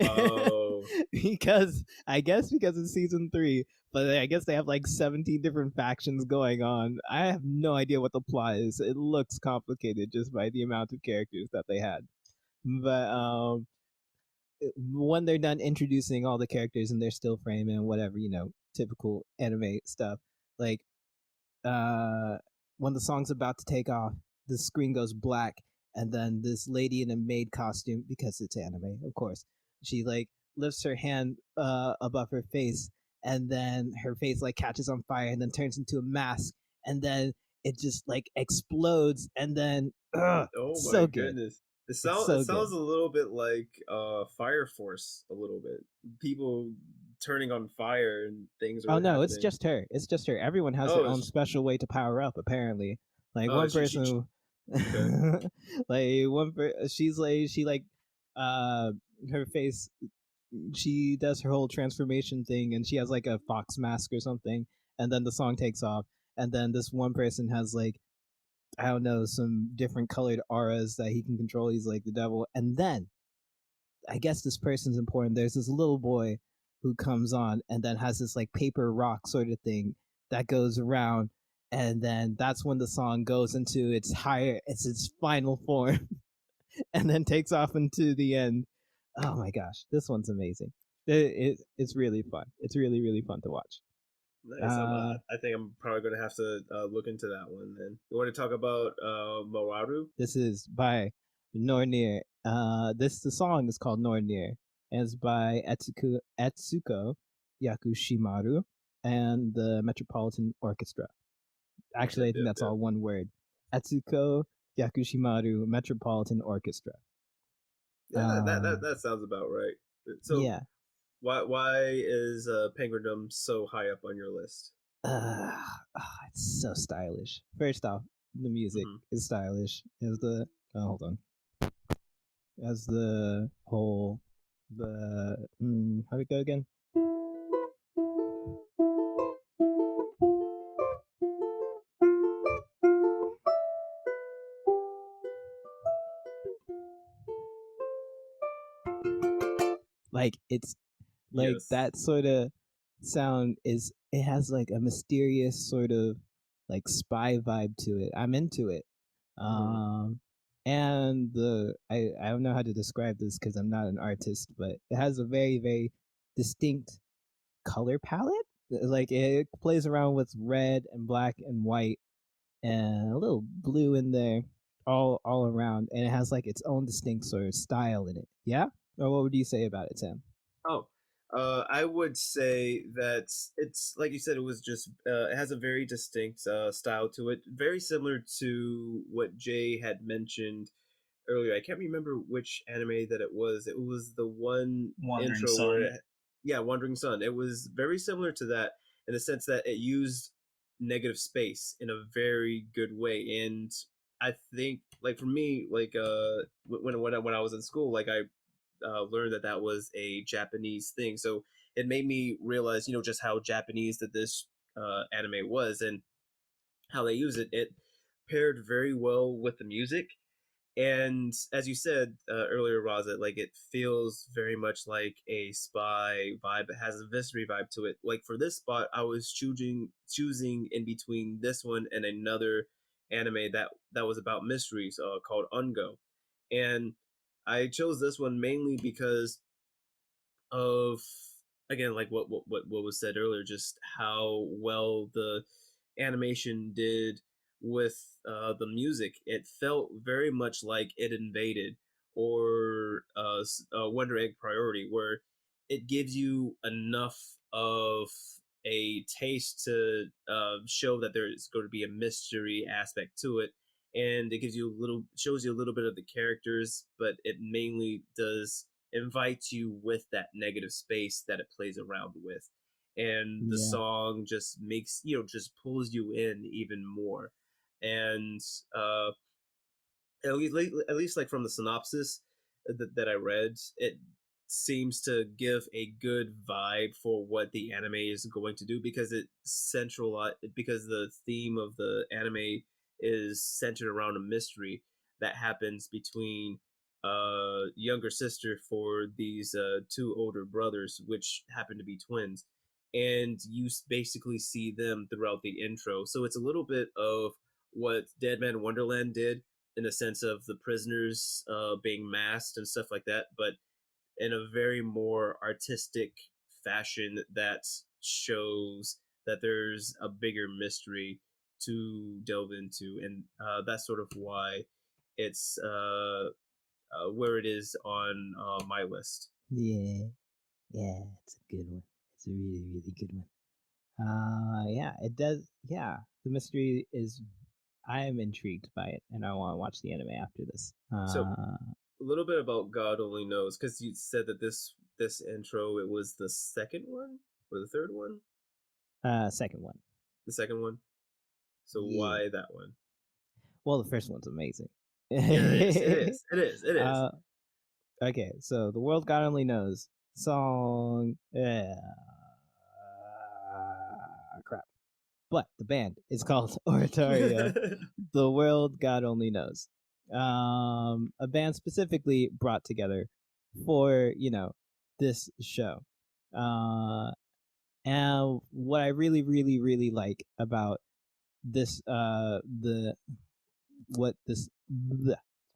Oh. Because it's season 3, but I guess they have like 17 different factions going on. I have no idea what the plot is. It looks complicated just by the amount of characters that they had. But when they're done introducing all the characters in their still frame and whatever, typical anime stuff, like when the song's about to take off, the screen goes black, and then this lady in a maid costume, because it's anime, of course, she like lifts her hand above her face, and then her face like catches on fire, and then turns into a mask, and then it just like explodes, and then Oh so my good. goodness. It It's sounds so it sounds good. a little bit like Fire Force a little bit. People turning on fire and things Oh are no, it's happening. just her. It's just her. Everyone has their Oh, own special way to power up. Apparently, like oh, one person, okay. like she's like she like, uh, her face. She does her whole transformation thing, and she has like a fox mask or something. And then the song takes off, and then this one person has like, I don't know, some different colored auras that he can control. He's like the devil, and then I guess this person's important. There's this little boy who comes on and then has this like paper rock sort of thing that goes around, and then that's when the song goes into its final form, and then takes off into the end. Oh my gosh, this one's amazing. It's really fun. It's really fun to watch. Nice. I think I'm probably gonna have to look into that one. Then you want to talk about Mawaru? This is by Nornir. The song is called Nornir, and it's by Etsuko Yakushimaru and the Metropolitan Orchestra. Actually, I think that's all one word. Etsuko Yakushimaru Metropolitan Orchestra. Yeah, that sounds about right. So Yeah. why is Penguindom so high up on your list? It's so stylish. First off, the music is stylish. Hold on. As the whole how'd it go again? Like it's like Yes. that sort of sound it has like a mysterious sort of like spy vibe to it. I'm into it. And I don't know how to describe this because I'm not an artist, but it has a very distinct color palette. Like it plays around with red and black and white and a little blue in there, all around, and it has like its own distinct sort of style in it. Yeah. Or what would you say about it, Sam? Oh, I would say that it's like you said. It was just it has a very distinct style to it, very similar to what Jay had mentioned earlier. I can't remember which anime that it was. It was the one Wandering intro Sun. where, yeah, Wandering Sun. It was very similar to that in the sense that it used negative space in a very good way. And I think, like for me, like when I was in school, like I learned that was a Japanese thing. So it made me realize, just how Japanese that this anime was and how they use it. It paired very well with the music, and as you said earlier, Razza, like it feels very much like a spy vibe. It has a mystery vibe to it. Like for this spot, I was choosing in between this one and another anime that was about mysteries called Ungo, and I chose this one mainly because of, again, like what was said earlier, just how well the animation did with the music. It felt very much like It Invaded or Wonder Egg Priority, where it gives you enough of a taste to show that there's going to be a mystery aspect to it, and it gives you shows you a little bit of the characters, but it mainly does invite you with that negative space that it plays around with, and the song just makes just pulls you in even more. And uh at least like from the synopsis that I read, it seems to give a good vibe for what the anime is going to do, because because the theme of the anime is centered around a mystery that happens between younger sister for these two older brothers, which happen to be twins, and you basically see them throughout the intro. So it's a little bit of what Dead Man Wonderland did, in the sense of the prisoners being masked and stuff like that, but in a very more artistic fashion that shows that there's a bigger mystery to delve into, and that's sort of why it's where it is on my list. Yeah, it's a good one. It's a really, really good one. Yeah, it does. Yeah, the mystery is. I am intrigued by it, and I want to watch the anime after this. So a little bit about God Only Knows, because you said that this intro, it was the second one or the third one, Second one. the second one. So Yeah. why that one? Well, the first one's amazing. Yeah, it is. Okay, so the world God only knows song. Crap. But the band is called Oratorio. The world God only knows. A band specifically brought together for this show. And what I really, really, really like about this, what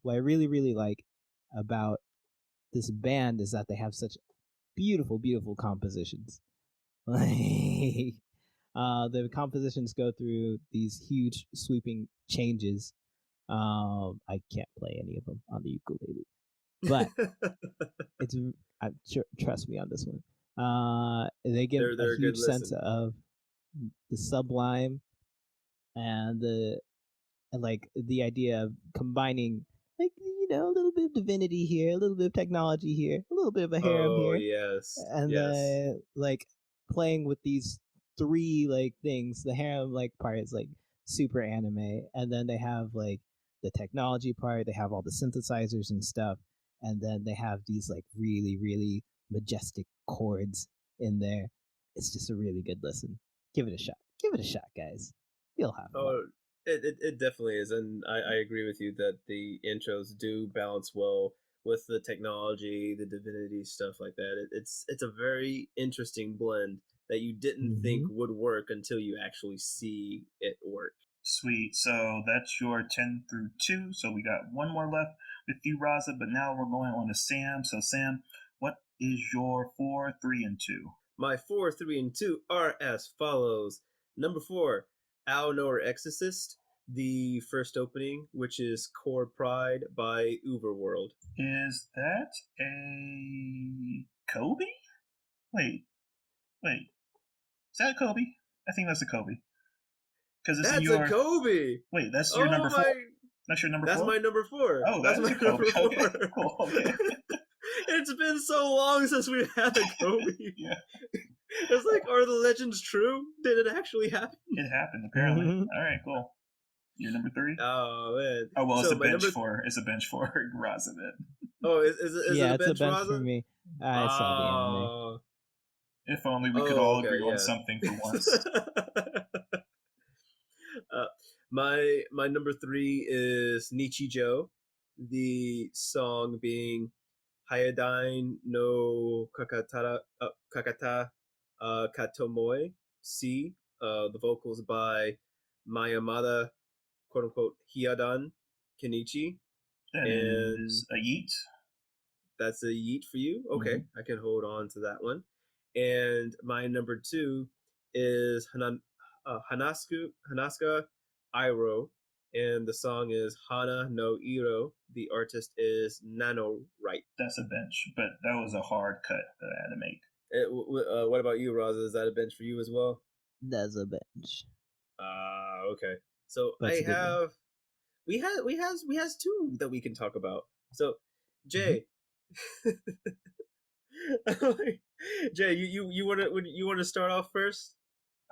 I really, really like about this band is that they have such beautiful, beautiful compositions. Like, the compositions go through these huge, sweeping changes. I can't play any of them on the ukulele, but it's trust me on this one. They give they're a a good huge sense listen. of the sublime and like the idea of combining, like, a little bit of divinity here, a little bit of technology here, a little bit of a harem Oh here, yes, and yes. like playing with these three like things. The harem like part is like super anime, and then they have like the technology part. They have all the synthesizers and stuff, and then they have these like really, really majestic chords in there. It's just a really good listen. Give it a shot. Give it a shot, guys. You'll have fun. Oh, it definitely is, and I agree with you that the intros do balance well with the technology, the divinity stuff like that. It's a very interesting blend that you didn't think Mm-hmm. would work until you actually see it work. Sweet. So that's your 10 through 2. So we got one more left with you, Razza, but now we're going on to Sam. So, Sam, what is your 4, 3, and 2? My 4, 3, and 2 are as follows. Number 4, Ao Noer Exorcist, the first opening, which is Core Pride by Uberworld. Is that a Kobe? Wait. Is that a Kobe? I think that's a Kobe. Because it's in That's a your. Kobe! Wait, that's your Oh number 4? my! That's your number That's 4? my number 4. Oh, That's that is my a Kobe. number 4. Okay, cool. Okay. It's been so long since we've had a Kobe. Yeah. It's like, are the legends true? Did it actually happen? It happened, apparently. All right, cool. Your number 3? Oh man. Oh, well, So it's a my bench number. for Raza then. Oh, is Yeah, it a it's a bench bench Raza? for me. I saw the anime. Oh. If only we could Oh, all okay, agree on yeah. something for once. My number 3 is Nichijou, the song being Hayadain no Kakata Katomoe C. The vocals by Mayamada, quote unquote, Hiadan Kenichi. That And is a yeet. that's a yeet for you. Okay, I can hold on to that one. And my number 2 is Hanaska Iro, and the song is Hana no Iro. The artist is Nano Right. That's a bench, but that was a hard cut that I had to make. What about you, Raza? Is that a bench for you as well? That's a bench. Okay. So But I it's a good one. have we has 2 that we can talk about. So Jay, Jay, you want to start off first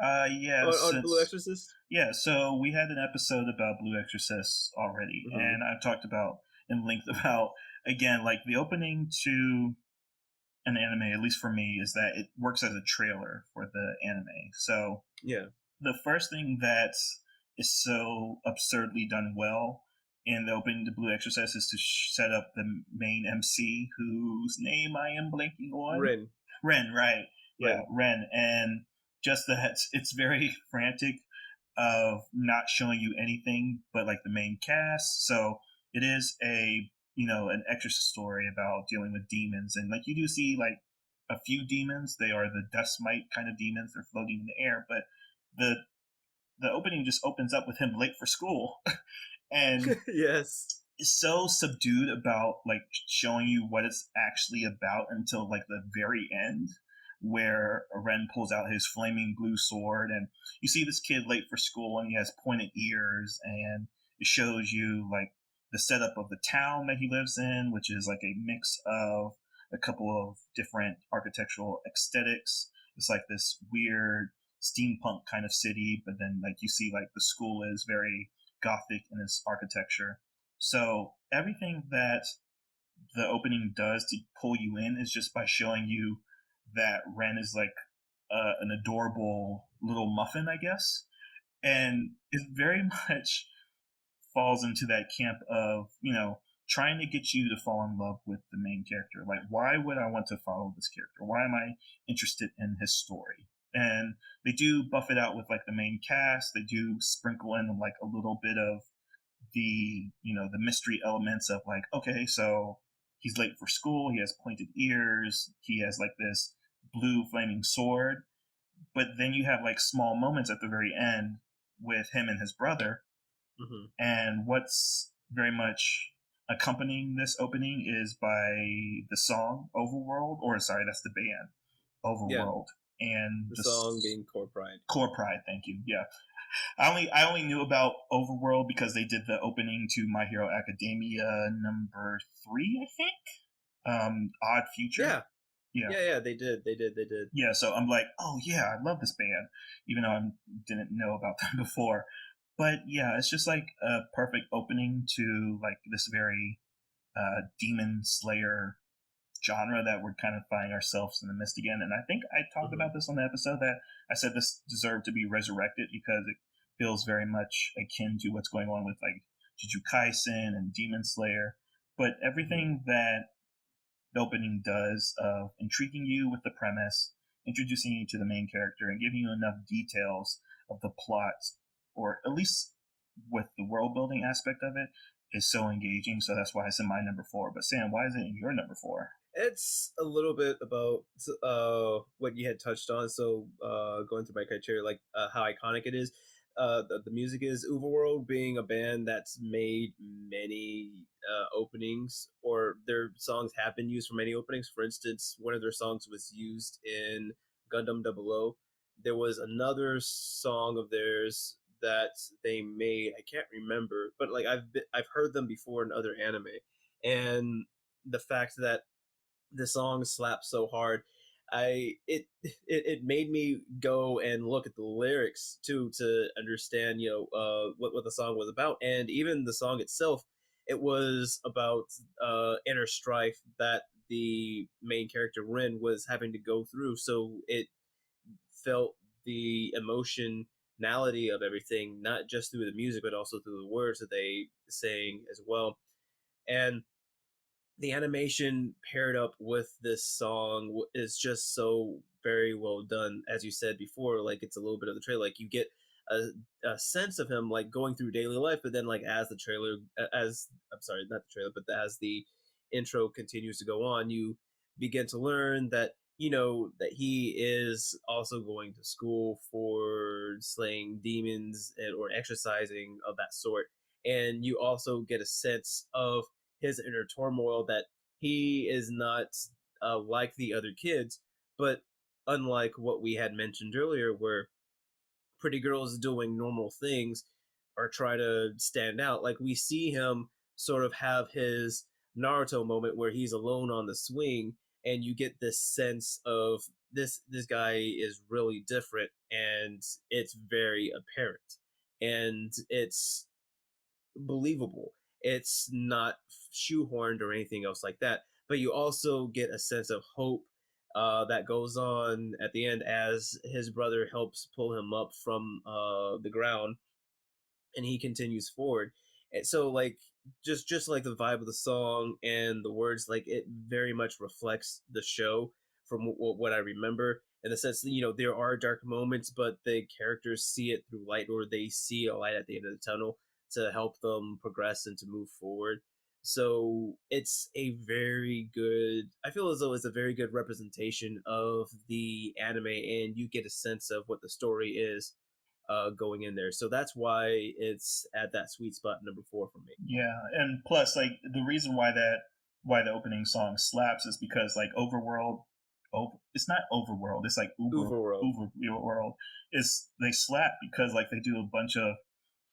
Yeah, on Blue Exorcist? Yeah, so we had an episode about Blue Exorcist already, and I've talked about in length about, again, like the opening to an anime, at least for me, is that it works as a trailer for the anime. So Yeah. the first thing that is so absurdly done well in the opening to Blue Exorcist is to set up the main MC, whose name I am blanking on. Ren, right? Yeah, Ren, and just that it's very frantic of not showing you anything but like the main cast. So it is a an exorcist story about dealing with demons, and like you do see like a few demons. They are the dust mite kind of demons. They're floating in the air, but the the opening just opens up with him late for school, and Yes. is so subdued about like showing you what it's actually about until like the very end, where Ren pulls out his flaming blue sword, and you see this kid late for school and he has pointed ears, and it shows you like the setup of the town that he lives in, which is like a mix of a couple of different architectural aesthetics. It's like this weird steampunk kind of city, but then like you see like the school is very gothic in its architecture. So everything that the opening does to pull you in is just by showing you that Ren is like an adorable little muffin, I guess, and it very much falls into that camp of trying to get you to fall in love with the main character. Like, why would I want to follow this character? Why am I interested in his story? And they do buff it out with like the main cast. They do sprinkle in like a little bit of the mystery elements of like, okay, so he's late for school, he has pointed ears, he has like this blue flaming sword, but then you have like small moments at the very end with him and his brother. Mm-hmm. And what's very much accompanying this opening is by the song Overworld, or sorry, that's the band Overworld. And the song being Core Pride. Core Pride, thank you. Yeah. I only knew about Overworld because they did the opening to My Hero Academia number 3, I think. Odd Future. Yeah, they did. Yeah, so I'm like, oh yeah, I love this band, even though I didn't know about them before. But yeah, it's just like a perfect opening to like this very demon slayer genre that we're kind of finding ourselves in the midst again. And I think I talked about this on the episode that I said this deserved to be resurrected because it feels very much akin to what's going on with like Jujutsu Kaisen and Demon Slayer. But everything that the opening does of intriguing you with the premise, introducing you to the main character, and giving you enough details of the plot, or at least with the world building aspect of it, is so engaging. So that's why it's in my number 4. But Sam, why is it in your number 4? It's a little bit about what you had touched on. So going through my criteria, like how iconic it is. The music is Overworld being a band that's made many openings, or their songs have been used for many openings. For instance, one of their songs was used in Gundam W.o.W. There was another song of theirs that they made. I can't remember, but like I've heard them before in other anime, and the fact that the song slaps so hard, it made me go and look at the lyrics too to understand what the song was about. And even the song itself, it was about inner strife that the main character Rin was having to go through. So it felt the emotionality of everything, not just through the music but also through the words that they sang as well. And the animation paired up with this song is just so very well done. As you said before, like it's a little bit of the trailer, like you get a sense of him like going through daily life, but then like as the trailer as I'm sorry, not the trailer, but as the intro continues to go on, you begin to learn that that he is also going to school for slaying demons or exercising of that sort. And you also get a sense of his inner turmoil, that he is not like the other kids, but unlike what we had mentioned earlier, where pretty girls doing normal things or try to stand out, like we see him sort of have his Naruto moment where he's alone on the swing, and you get this sense of this guy is really different, and it's very apparent, and it's believable. It's not shoehorned or anything else like that. But you also get a sense of hope that goes on at the end as his brother helps pull him up from the ground, and he continues forward. And so, like, just like the vibe of the song and the words, like it very much reflects the show from what I remember. In the sense that there are dark moments, but the characters see it through light, or they see a light at the end of the tunnel to help them progress and to move forward. So it's a very good, I feel as though it's a very good representation of the anime, and you get a sense of what the story is going in there. So that's why it's at that sweet spot number 4 for me. Yeah, and plus, like the reason why the opening song slaps is because like Overworld, it's not Overworld, it's like Overworld. World is they slap because like they do a bunch of,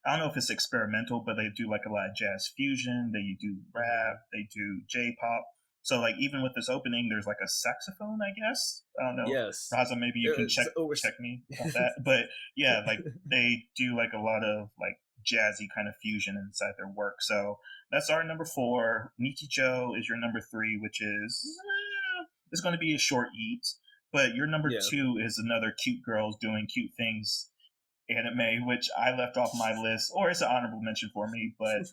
I don't know if it's experimental, but they do like a lot of jazz fusion. They do rap. They do J-pop. So like even with this opening, there's like a saxophone, I guess. I don't know. Yes. Raza, maybe you can check me on that. But yeah, like they do like a lot of like jazzy kind of fusion inside their work. So that's our number 4. Nichicho is your number 3, which is it's going to be a short eat. But your number 2 is another cute girls doing cute things anime, which I left off my list, or it's an honorable mention for me, but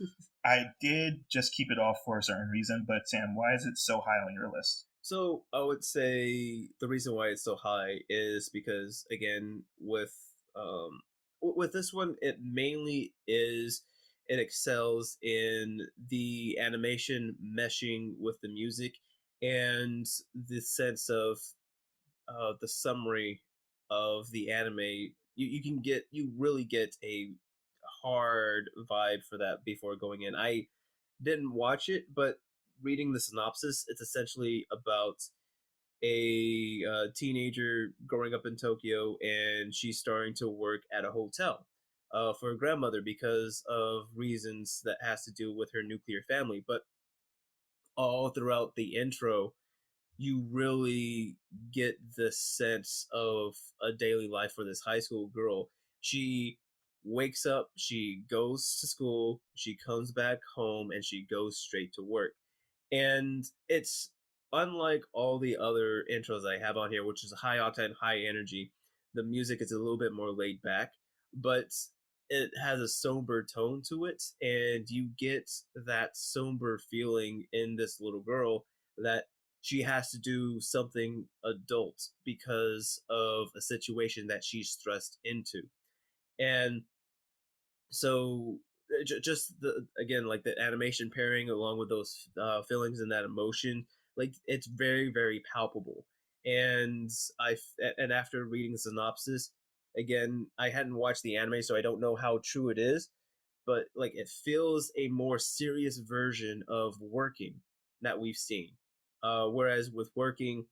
I did just keep it off for a certain reason. But Sam, why is it so high on your list? So I would say the reason why it's so high is because, again, with this one, it mainly is, it excels in the animation meshing with the music and the sense of the summary of the anime. You really get a hard vibe for that before going in. I didn't watch it, but reading the synopsis, it's essentially about a teenager growing up in Tokyo, and she's starting to work at a hotel for her grandmother because of reasons that has to do with her nuclear family. But all throughout the intro, you really get the sense of a daily life for this high school girl. She wakes up, she goes to school, she comes back home, and she goes straight to work. And it's unlike all the other intros I have on here, which is high octane, high energy. The music is a little bit more laid back, but it has a somber tone to it, and you get that somber feeling in this little girl that she has to do something adult because of a situation that she's thrust into. And so just the, again, like the animation pairing along with those feelings and that emotion, like it's very very palpable. And and after reading the synopsis, again, I hadn't watched the anime, so I don't know how true it is, but like it feels a more serious version of working that we've seen. Whereas with working,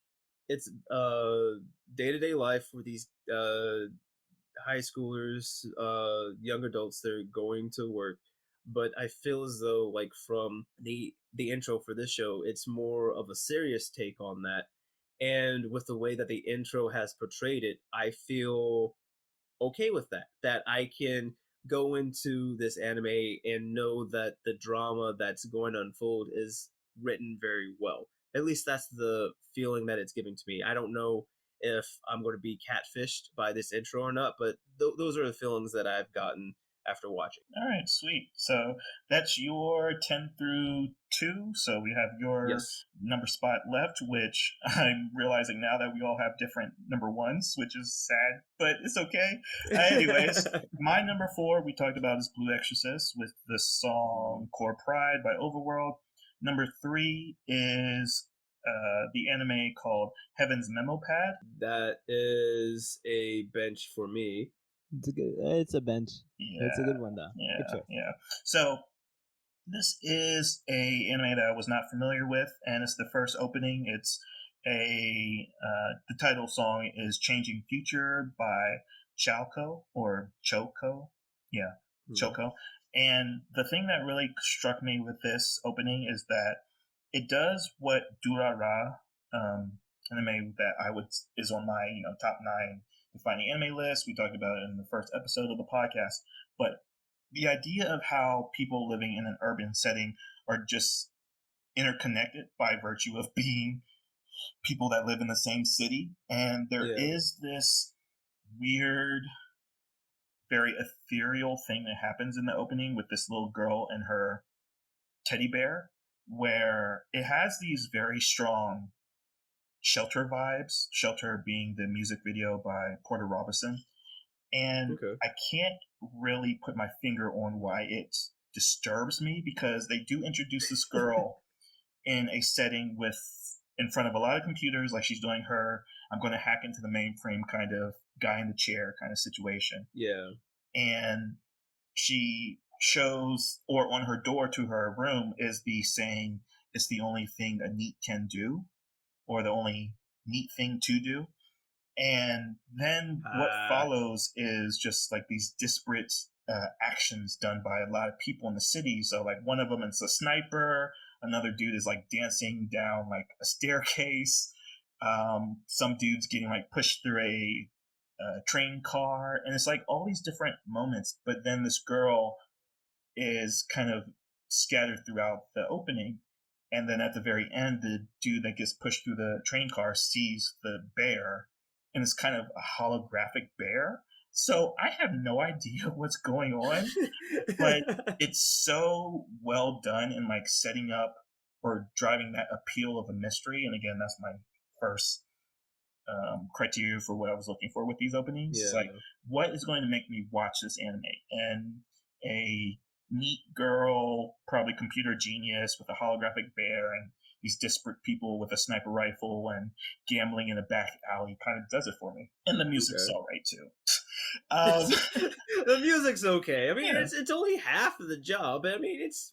it's day-to-day life for these high schoolers, young adults, they're going to work. But I feel as though, like from the intro for this show, it's more of a serious take on that. And with the way that the intro has portrayed it, I feel okay with that. That I can go into this anime and know that the drama that's going to unfold is written very well. At least that's the feeling that it's giving to me. I don't know if I'm going to be catfished by this intro or not, but those are the feelings that I've gotten after watching. All right, sweet. So that's your 10 through 2. So we have your number spot left, which I'm realizing now that we all have different number 1s, which is sad, but it's okay. Anyways, my number 4 we talked about is Blue Exorcist with the song Core Pride by Overworld. Number 3 is the anime called Heaven's Memo Pad. That is a bench for me. It's a bench. Yeah, it's a good one though. Yeah, Good choice. yeah. So this is a anime that I was not familiar with, and it's the first opening. It's the title song is "Changing Future" by Choko. Yeah, Choko. And the thing that really struck me with this opening is that it does what Durara, anime that is on my top 9 defining anime list. We talked about it in the first episode of the podcast, but the idea of how people living in an urban setting are just interconnected by virtue of being people that live in the same city. And there is this weird, very ethereal thing that happens in the opening with this little girl and her teddy bear, where it has these very strong Shelter vibes, Shelter being the music video by Porter Robinson. And I can't really put my finger on why it disturbs me because they do introduce this girl in a setting with in front of a lot of computers, like she's doing her I'm going to hack into the mainframe kind of guy in the chair kind of situation. Yeah. And she shows, or on her door to her room is the saying, it's the only thing a neat can do, or the only neat thing to do. And then what follows is just like these disparate actions done by a lot of people in the city. So like one of them is a sniper, another dude is like dancing down like a staircase, some dude's getting like pushed through a train car, and it's like all these different moments. But then this girl is kind of scattered throughout the opening, and then at the very end, the dude that gets pushed through the train car sees the bear, and it's kind of a holographic bear. So I have no idea what's going on, but it's so well done in like setting up or driving that appeal of a mystery. And again, that's my first criteria for what I was looking for with these openings. It's like, what is going to make me watch this anime? And a neat girl, probably computer genius with a holographic bear and these disparate people with a sniper rifle and gambling in a back alley kind of does it for me. And the music's all right too. The music's okay. I mean, it's only half of the job. I mean, it's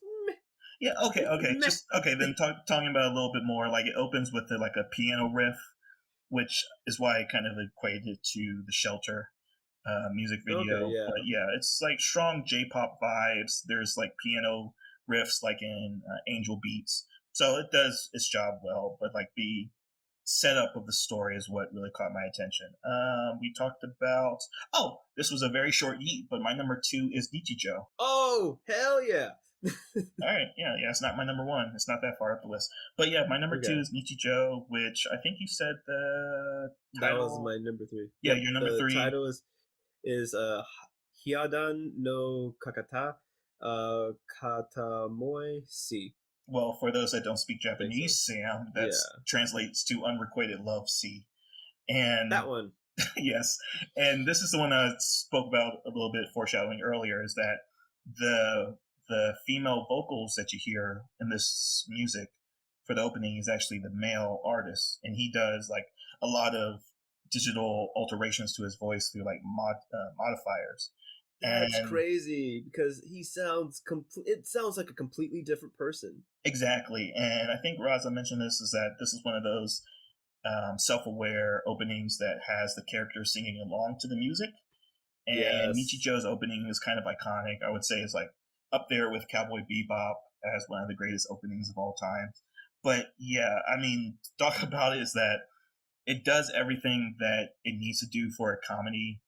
okay. Just okay. Then talking about it a little bit more. Like it opens with like a piano riff, which is why I kind of equated it to the Shelter music video. Okay, yeah. But yeah, it's like strong J-pop vibes. There's like piano riffs like in Angel Beats. So it does its job well, but like the setup of the story is what really caught my attention. We talked about, this was a very short yeet, but my number 2 is Nichijou. Oh, hell yeah. All right, yeah, it's not my number 1. It's not that far up the list. But yeah, my number 2 is Nichijou, which I think you said the title. That was my number 3. Yeah, your number 3. The title is Hyadan no Kakata Katamoe Si. Well, for those that don't speak Japanese, Sam, that translates to Unrequited Love C. And that one. Yes. And this is the one I spoke about a little bit foreshadowing earlier, is that the female vocals that you hear in this music for the opening is actually the male artist. And he does like a lot of digital alterations to his voice through like modifiers. That's crazy, because he sounds it sounds like a completely different person. Exactly. And I think Razza mentioned this, is that this is one of those self-aware openings that has the characters singing along to the music. And Nichijou's opening is kind of iconic. I would say is like up there with Cowboy Bebop as one of the greatest openings of all time. But yeah, I mean, talk about it is that it does everything that it needs to do for a comedy,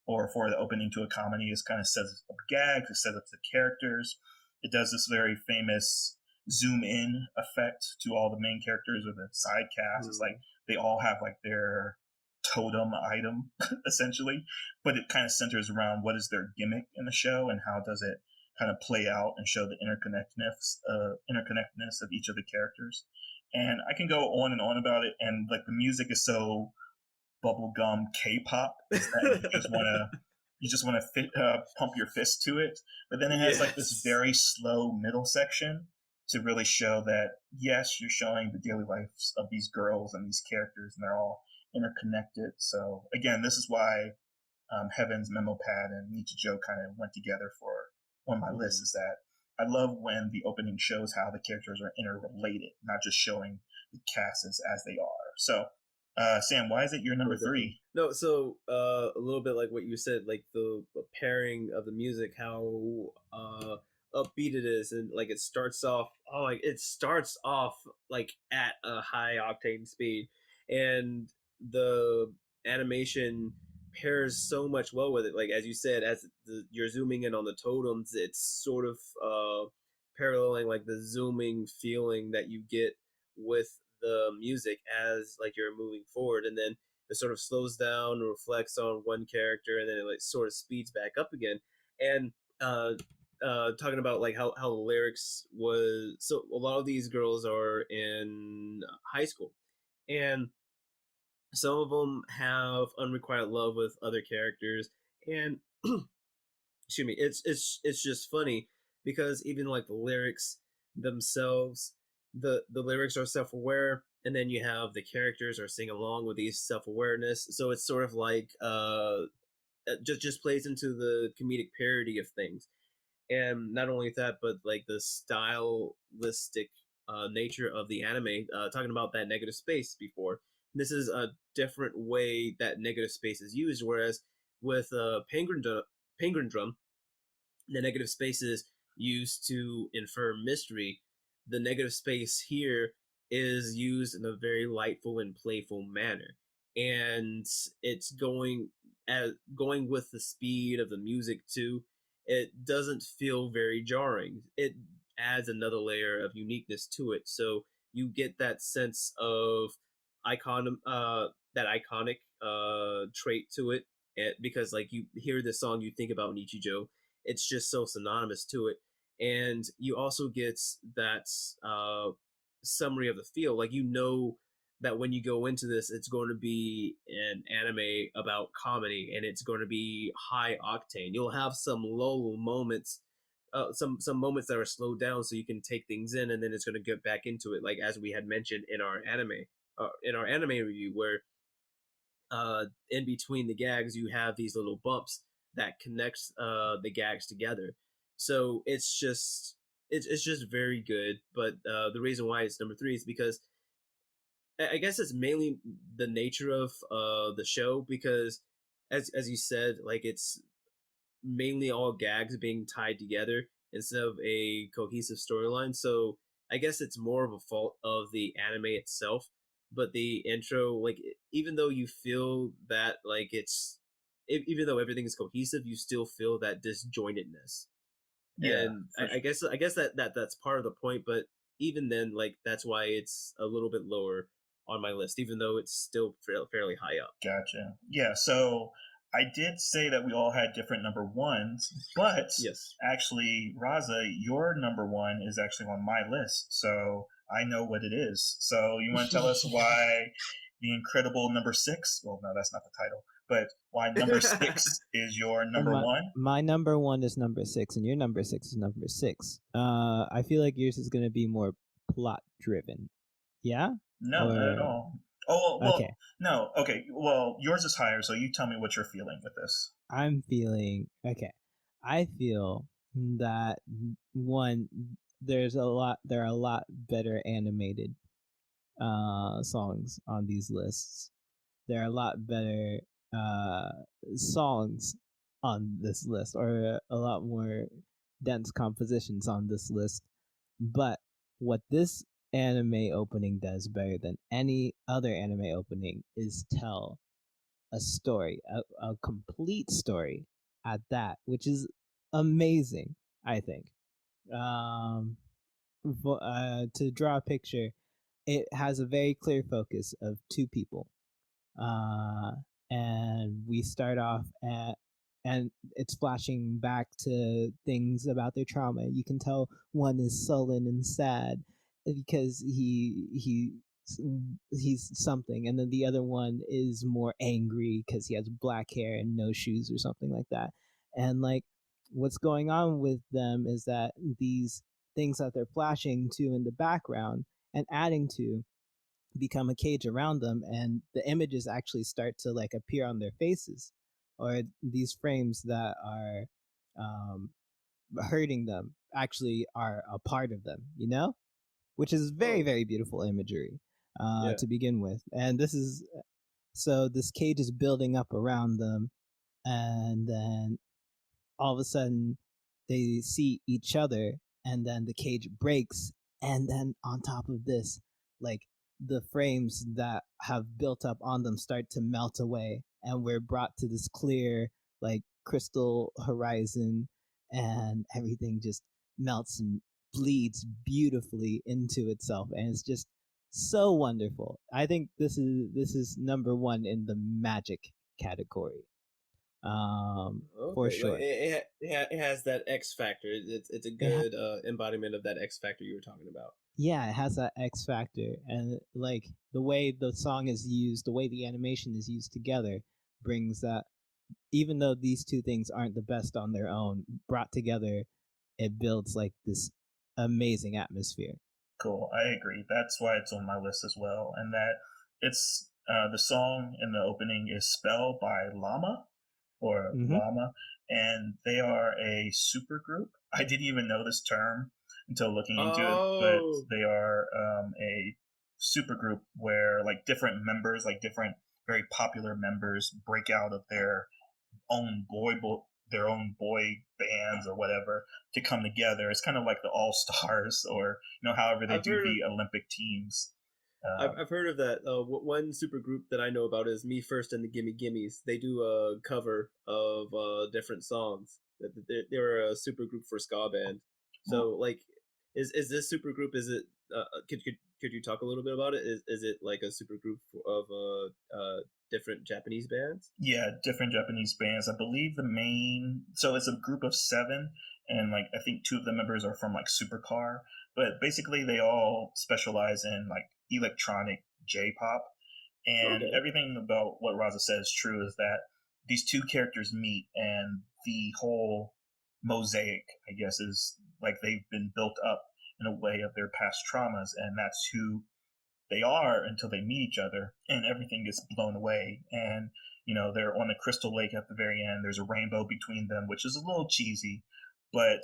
or for the opening to a comedy. Is kind of sets up gags, it sets up the characters. It does this very famous zoom in effect to all the main characters or the side cast. It's like they all have like their totem item essentially, but it kind of centers around what is their gimmick in the show and how does it kind of play out and show the interconnectedness of each of the characters. And I can go on and on about it, and like the music is so bubblegum K-pop that you just want to pump your fist to it. But then it has like this very slow middle section to really show that yes, you're showing the daily lives of these girls and these characters, and they're all interconnected. So again, this is why Heaven's Memo Pad and Nichijou kind of went together for on my list, is that I love when the opening shows how the characters are interrelated, not just showing the casts as they are. So Sam, why is it your number 3? No, so a little bit like what you said, like the pairing of the music, how upbeat it is, and like it starts off like at a high octane speed, and the animation pairs so much well with it. Like as you said, as you're zooming in on the totems, it's sort of paralleling like the zooming feeling that you get with the music as like you're moving forward, and then it sort of slows down, reflects on one character, and then it like sort of speeds back up again. And talking about like how the lyrics was, so a lot of these girls are in high school, and some of them have unrequited love with other characters, and excuse me, it's just funny because even like the lyrics themselves, the lyrics are self-aware, and then you have the characters are singing along with these self-awareness, so it's sort of like just plays into the comedic parody of things. And not only that, but like the stylistic nature of the anime. Talking about that negative space before, this is a different way that negative space is used. Whereas with Penguin Drum, the negative space is used to infer mystery. The negative space here is used in a very lightful and playful manner, and it's going with the speed of the music too. It doesn't feel very jarring. It adds another layer of uniqueness to it, so you get that sense of that iconic trait to it. Because like you hear this song, you think about Nichijou. It's just so synonymous to it, and you also get that summary of the feel. Like you know that when you go into this, it's going to be an anime about comedy, and it's going to be high octane. You'll have some low moments, some moments that are slowed down, so you can take things in, and then it's going to get back into it. Like as we had mentioned in our anime review, where in between the gags you have these little bumps that connects the gags together. So it's just very good. But the reason why it's number three is because I guess it's mainly the nature of the show, because as you said, like it's mainly all gags being tied together instead of a cohesive storyline. So I guess it's more of a fault of the anime itself. But the intro, like even though you feel that like even though everything is cohesive, you still feel that disjointedness. Yeah, And for I guess that's part of the point. But even then, like that's why it's a little bit lower on my list, even though it's still fairly high up. Gotcha. Yeah, so I did say that we all had different number ones, but Yes. actually, Raza, your number one is actually on my list, so I know what it is. So you want to tell us why the incredible number six? Well, no, that's not the title, but why number six is your number one? My number one is number 6, and your number 6 is number 6. I feel like yours is going to be more plot driven. Yeah? No, not at Or all. Oh, well, okay. no, okay. Well, yours is higher, so you tell me what you're feeling with this. I'm feeling okay. I feel that one there are a lot better animated songs on these lists. There are a lot better uh songs on this list, or a lot more dense compositions on this list. But what this anime opening does better than any other anime opening is tell a story, a complete story at that, which is amazing, I think. Um, to draw a picture, it has a very clear focus of two people. Uh, and we start off and it's flashing back to things about their trauma. You can tell one is sullen and sad because he's something, and then the other one is more angry because he has black hair and no shoes or something like that. And like what's going on with them is that these things that they're flashing to in the background and adding to become a cage around them, and the images actually start to like appear on their faces, or these frames that are um, hurting them actually are a part of them, which is very, Oh, very beautiful imagery yeah. to begin with. And this is so this cage is building up around them, and then all of a sudden they see each other, and then the cage breaks, and then on top of this, like the frames that have built up on them start to melt away, and we're brought to this clear like crystal horizon, and everything just melts and bleeds beautifully into itself, and it's just so wonderful. I think this is number one in the magic category, for Okay, like sure. it has that X factor. It's a It ha- good embodiment of that X factor you were talking about. yeah, it has that X factor, and like the way the song is used, the way the animation is used together, brings that. Even though these two things aren't the best on their own, brought together, it builds like this amazing atmosphere. Cool. I agree. That's why it's on my list as well. And that it's the song in the opening is Spell by Llama or Mm-hmm. Llama, and they are a super group. I didn't even know this term until looking into it, but they are a super group where like different members, like different very popular members, break out of their own boy bands or whatever to come together. It's kind of like the All Stars, or however they do the Olympic teams. I've heard of that. One super group that I know about is Me First and the Gimme Gimmes. They do a cover of different songs. They're a super group for ska band. So like, is this super group? Is it? Could you talk a little bit about it? Is it like a super group of different Japanese bands? Yeah, different Japanese bands. I believe so it's a group of 7, and like I think 2 of the members are from like Supercar, but basically they all specialize in like electronic J-pop, and everything about what Razza says is true. Is that these 2 characters meet, and the whole mosaic, I guess, is like they've been built up in a way of their past traumas, and that's who they are until they meet each other, and everything gets blown away. And they're on the crystal lake at the very end. There's a rainbow between them, which is a little cheesy, but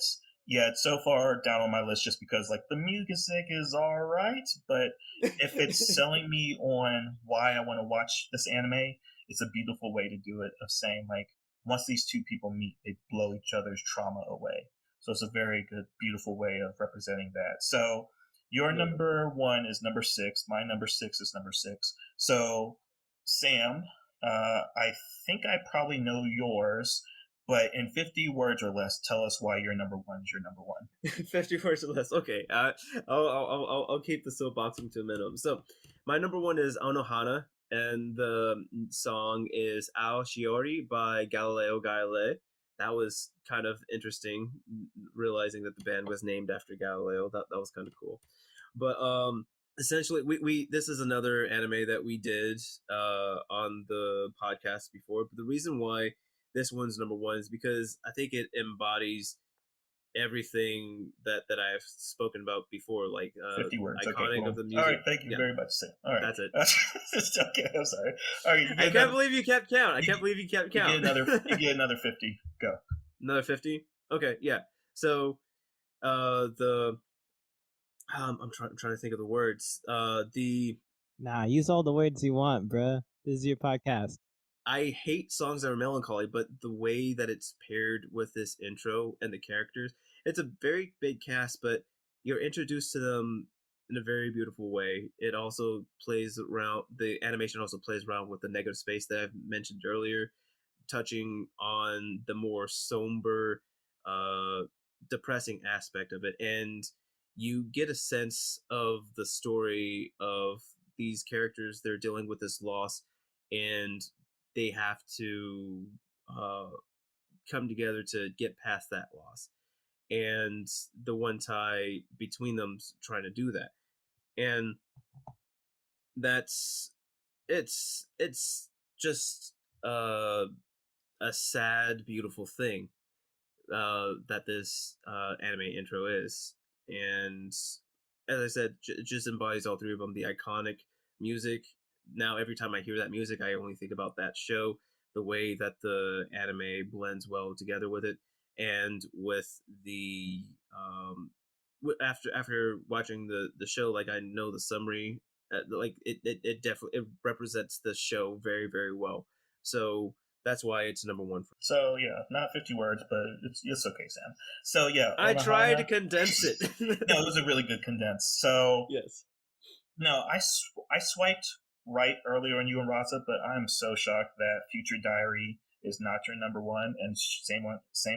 yeah, it's so far down on my list just because like the music is all right, but if it's selling me on why I want to watch this anime, it's a beautiful way to do it, of saying like once these 2 people meet, they blow each other's trauma away. So it's a very good, beautiful way of representing that. So your number 1 is number 6. My number 6 is number 6. So, Sam, I think I probably know yours, but in 50 words or less, tell us why your number 1 is your number 1. 50 words or less. Okay. I'll keep the soapboxing to a minimum. So, my number 1 is Anohana, and the song is Ao Shiori by Galileo Galilei. That was kind of interesting, realizing that the band was named after Galileo. That was kind of cool. But essentially, we this is another anime that we did on the podcast before. But the reason why this one's number 1 is because I think it embodies everything that I've spoken about before, like 50 words. iconic Okay, cool. of the music. All right, thank you very much, Sam. All right, that's it. Okay, I'm sorry. All right, I can't believe you kept count. I can't believe you kept count. You get another 50. Go. Another 50. Okay, yeah. So I'm trying to think of the words. Use all the words you want, bruh. This is your podcast. I hate songs that are melancholy, but the way that it's paired with this intro and the characters, it's a very big cast, but you're introduced to them in a very beautiful way. It also plays around, the animation also plays around with the negative space that I've mentioned earlier, touching on the more somber, depressing aspect of it. And you get a sense of the story of these characters. They're dealing with this loss, and they have to come together to get past that loss, and the one tie between them's trying to do that. And it's just a sad, beautiful thing that this anime intro is. And as I said, it just embodies all 3 of them. The iconic music. Now, every time I hear that music, I only think about that show. The way that the anime blends well together with it, and with the after watching the show, like I know the summary, like it definitely represents the show very, very well. So that's why it's number 1 for me. So yeah, not 50 words, but it's okay, Sam. So yeah, I tried to condense it. No, it was a really good condense. So yes. No, I swiped right earlier on you and Razza, but I'm so shocked that Future Diary is not your number 1, and same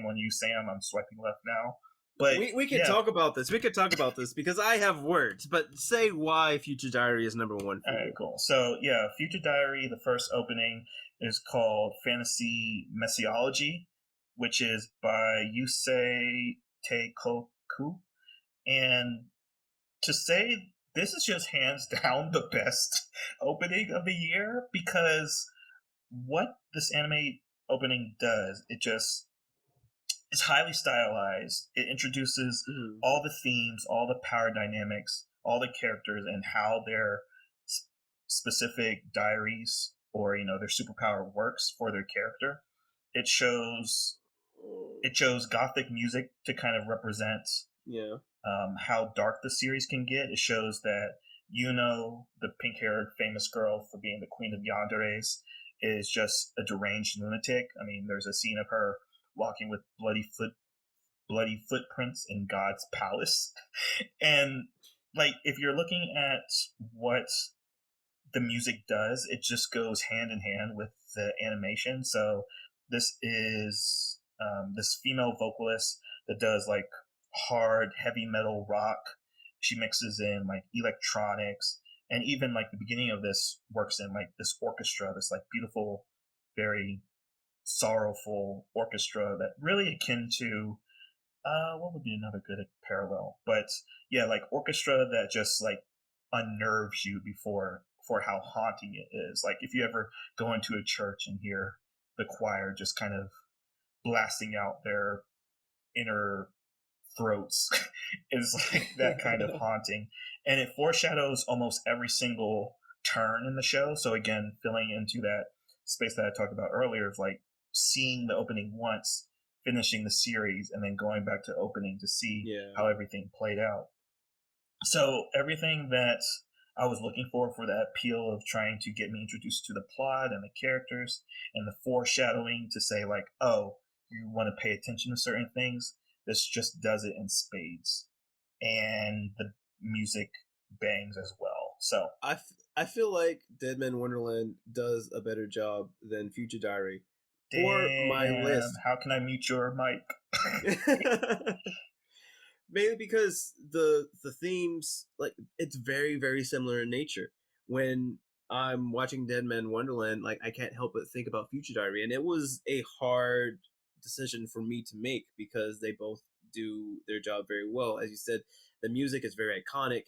on you, Sam. I'm swiping left now. But we can talk about this. We could talk about this because I have words. But say why Future Diary is number 1 for you. All right, cool. So yeah, Future Diary, the first opening is called Fantasy Messiology, which is by Yusei Teikoku. And to say this is just hands down the best opening of the year, because what this anime opening does, It's highly stylized. It introduces all the themes, all the power dynamics, all the characters, and how their specific diaries or their superpower works for their character. It shows gothic music to kind of represent how dark the series can get. It shows that the pink-haired famous girl for being the queen of Yandere's, is just a deranged lunatic. I mean, there's a scene of her walking with bloody footprints in God's palace. And like, if you're looking at what the music does, it just goes hand in hand with the animation. So this is this female vocalist that does like hard heavy metal rock. She mixes in like electronics, and even like the beginning of this works in like this orchestra, this like beautiful, very sorrowful orchestra that really akin to what would be another good parallel? But yeah, like orchestra that just like unnerves you for how haunting it is. Like if you ever go into a church and hear the choir just kind of blasting out their inner throats, is like that kind of haunting. And it foreshadows almost every single turn in the show. So again, filling into that space that I talked about earlier of like seeing the opening once, finishing the series, and then going back to opening to see how everything played out. So everything that I was looking for that appeal of trying to get me introduced to the plot and the characters and the foreshadowing to say like, oh, you want to pay attention to certain things, this just does it in spades. And the music bangs as well. So I feel like Dead Man Wonderland does a better job than Future Diary. For my list, how can I mute your mic? Mainly because the themes, like, it's very, very similar in nature. When I'm watching Dead Man Wonderland, like, I can't help but think about Future Diary, and it was a hard decision for me to make because they both do their job very well. As you said, the music is very iconic.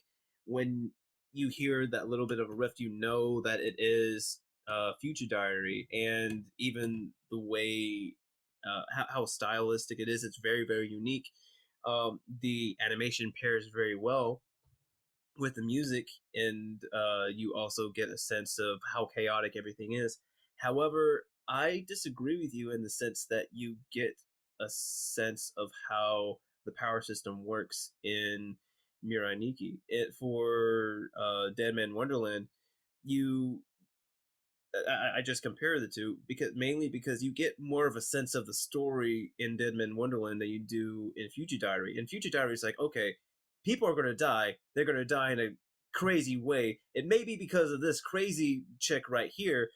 When you hear that little bit of a riff, you know that it is Future Diary, and even the way how stylistic it is, it's very, very unique. The animation pairs very well with the music, and you also get a sense of how chaotic everything is. However, I disagree with you in the sense that you get a sense of how the power system works in Mirai Nikki. For Dead Man Wonderland, I just compare the two mainly because you get more of a sense of the story in Dead Man Wonderland than you do in Future Diary. In Future Diary, it's like, okay, people are going to die. They're going to die in a crazy way. It may be because of this crazy chick right here.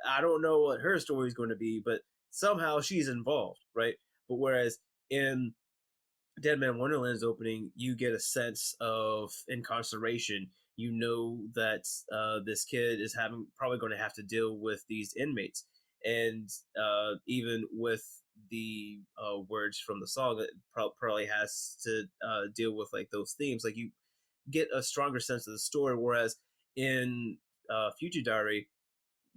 I don't know what her story is going to be, but somehow she's involved, right? But whereas in Dead Man Wonderland's opening, you get a sense of incarceration. You know that this kid is probably going to have to deal with these inmates, and even with the words from the song, it probably has to deal with like those themes. Like you get a stronger sense of the story, whereas in Future Diary,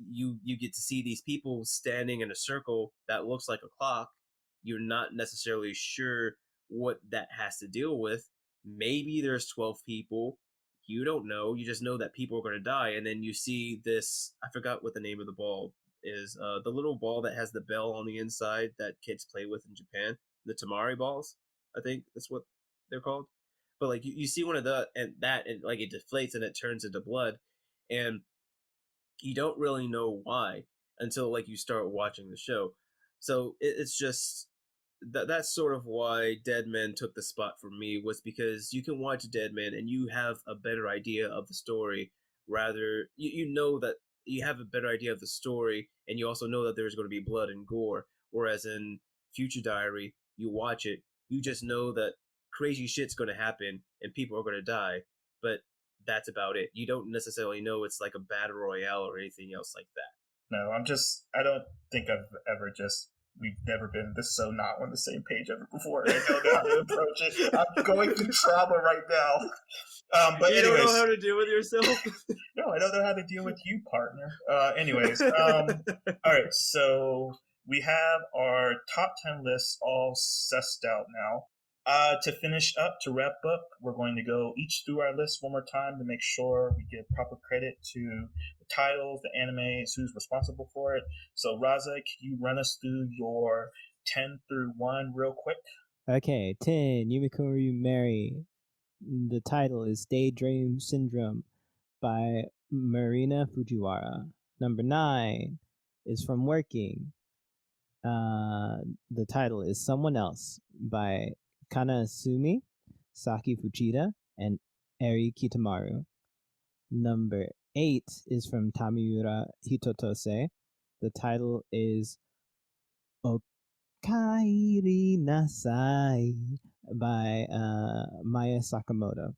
you get to see these people standing in a circle that looks like a clock. You're not necessarily sure what that has to deal with. Maybe there's 12 people. You don't know. You just know that people are going to die. And then you see this, I forgot what the name of the ball is. The little ball that has the bell on the inside that kids play with in Japan. The Tamari balls, I think that's what they're called. But like you see one of and like it deflates and it turns into blood. And you don't really know why until like you start watching the show. So it's just that's sort of why Dead Men took the spot for me, was because you can watch Dead Men and you have a better idea of the story. Rather, you know that you have a better idea of the story, and you also know that there's going to be blood and gore. Whereas in Future Diary, you watch it, you just know that crazy shit's going to happen and people are going to die, but that's about it. You don't necessarily know it's like a battle royale or anything else like that. No, I don't think we've never been this so not on the same page ever before. I don't know how to approach it. I'm going through trauma right now. But you don't know how to deal with yourself? No, I don't know how to deal with you, partner. All right, so we have our top 10 lists all sussed out now. To finish up, to wrap up, we're going to go each through our list one more time to make sure we give proper credit to the titles, the animes, who's responsible for it. So, Razza, can you run us through your 10 through 1 real quick? Okay, 10, Yumikuru Mary. The title is Daydream Syndrome by Marina Fujiwara. Number 9 is From Working. The title is Someone Else by Kanasumi, Saki Fujita, and Eri Kitamaru. Number 8 is from Tamiura Hitotose. The title is Okairi Nasai by Maya Sakamoto.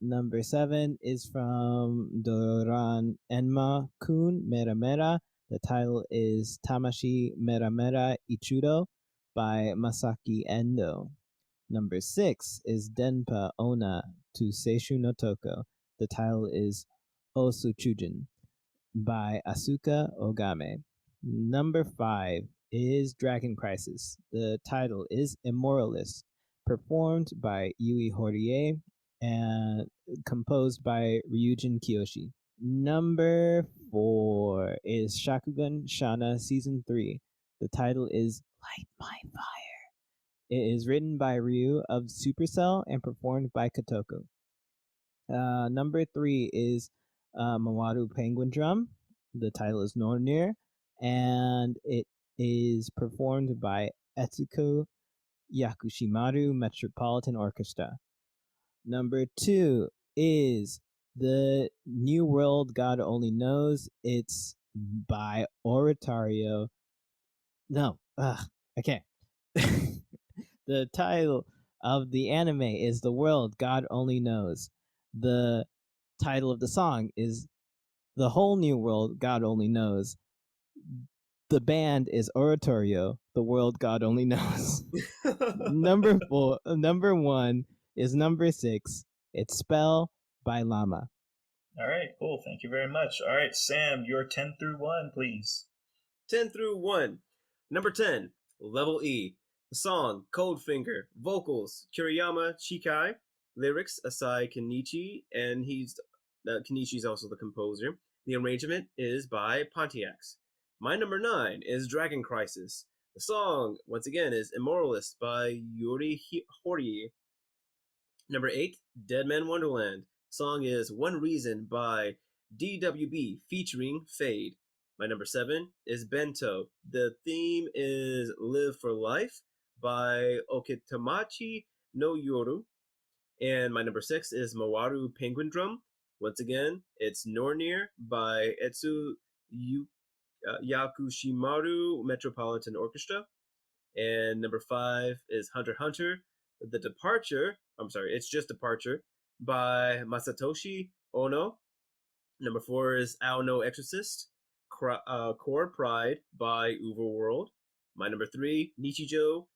Number 7 is from Doran Enma Kun Mera Mera. The title is Tamashi Mera Mera Ichudo by Masaki Endo. Number 6 is Denpa Ona to Seishu no Toko. The title is Osuchujin by Asuka Ogame. Number 5 is Dragon Crisis. The title is Immoralist, performed by Yui Horie and composed by Ryujin Kiyoshi. Number 4 is Shakugan Shana Season 3. The title is Light My Fire. It is written by Ryu of Supercell and performed by Kotoko. Number 3 is Mawaru Penguin Drum. The title is Nornir, and it is performed by Etsuko Yakushimaru Metropolitan Orchestra. Number 2 is The New World God Only Knows. It's by Oratorio. No, I can't. The title of the anime is The World God Only Knows. The title of the song is The Whole New World God Only Knows. The band is Oratorio, The World God Only Knows. Number 1 is number 6. It's Spell by Llama. All right, cool. Thank you very much. All right, Sam, your 10 through 1, please. 10 through 1. Number 10, Level E. The song, Cold Finger. Vocals, Kuriyama Chikai. Lyrics, Asai Kenichi, and Kenichi's also the composer. The arrangement is by Pontiacs. My number 9 is Dragon Crisis. The song, once again, is Immoralist by Yuri Horie. Number 8, Dead Man Wonderland. Song is One Reason by W.o.W featuring Fade. My number 7 is Bento. The theme is Live for Life by Okitamachi no Yoru. And my number 6 is Mawaru Penguin Drum. Once again, it's Nornir by Etsu Yakushimaru Metropolitan Orchestra. And number 5 is Hunter x Hunter. It's just Departure by Masatoshi Ono. Number 4 is Ao no Exorcist. Core Pride by Overworld. My number 3, Nichijo,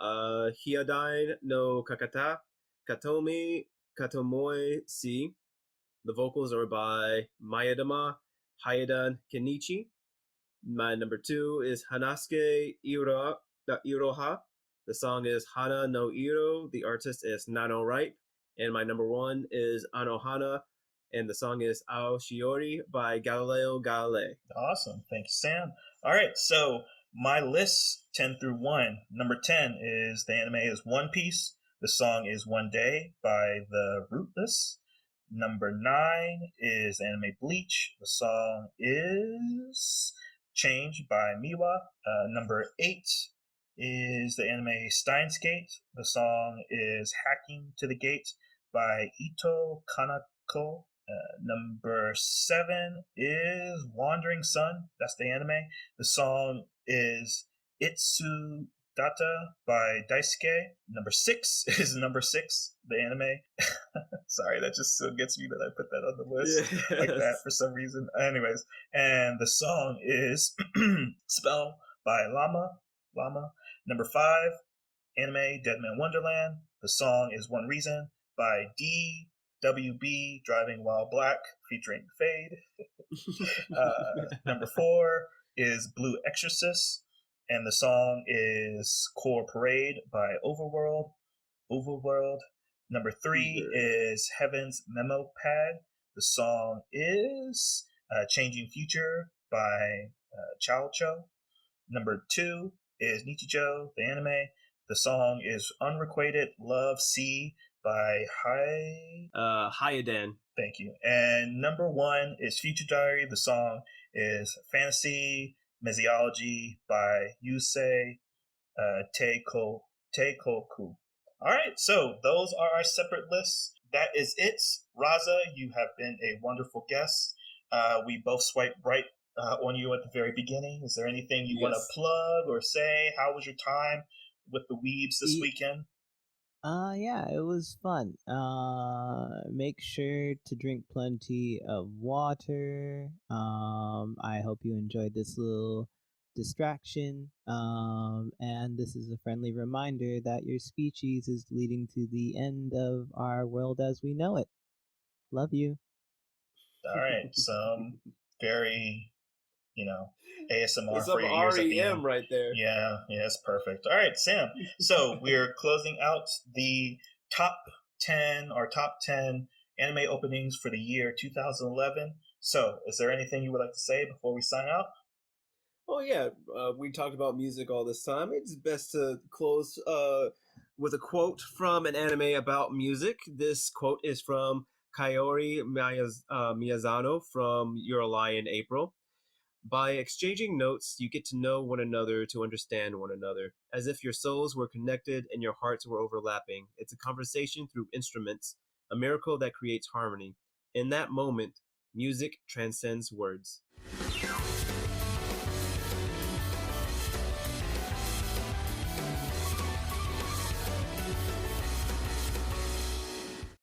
Hyadain no Kakata, Katomoe Si. The vocals are by Mayadama Hayadan Kenichi. My number 2 is Hanasuke Iroha. The song is Hana no Iro. The artist is Nano Ripe. And my number 1 is Anohana, and the song is Ao Shiori by Galileo Galilei. Awesome. Thank you, Sam. All right, so my list 10 through 1. Number 10 is the anime is One Piece. The song is One Day by the Rootless. Number 9 is the anime Bleach. The song is Change by Miwa. Number 8 is the anime Steins Gate. The song is Hacking to the Gate by Ito Kanako. Number 7 is Wandering Sun. That's the anime. The song is Itsu Data by Daisuke. Number 6 is number 6, the anime. Sorry, that just still gets me that I put that on the list like that for some reason. Anyways, and the song is Spell by Llama. Number 5, anime Dead Man Wonderland. The song is One Reason by W.B Driving While Black featuring Fade. Number 4 is Blue Exorcist, and the song is Core Parade by Overworld. Number 3 is Heaven's Memo Pad. The song is Changing Future by Chao Cho. Number 2 is Nichijou, the anime. The song is Unrequited Love C by Hyadan. Thank you. And number 1 is Future Diary. The song is Fantasy Mesiology by Yusei Teikoku. All right, so those are our separate lists. That is it. Razza, you have been a wonderful guest. We both swiped right on you at the very beginning. Is there anything you want to plug or say? How was your time with the Weebs this weekend? Yeah, it was fun. Make sure to drink plenty of water. I hope you enjoyed this little distraction. And this is a friendly reminder that your species is leading to the end of our world as we know it. Love you. All right, some very, ASMR some for your ears at the REM end. right there. Yeah, it's perfect. All right, Sam. So we're closing out the top 10 anime openings for the year 2011. So, is there anything you would like to say before we sign out? Oh yeah, we talked about music all this time. It's best to close with a quote from an anime about music. This quote is from Kaori Miyazano from Your Lie in April. By exchanging notes, you get to know one another to understand one another, as if your souls were connected and your hearts were overlapping. It's a conversation through instruments, a miracle that creates harmony. In that moment, music transcends words.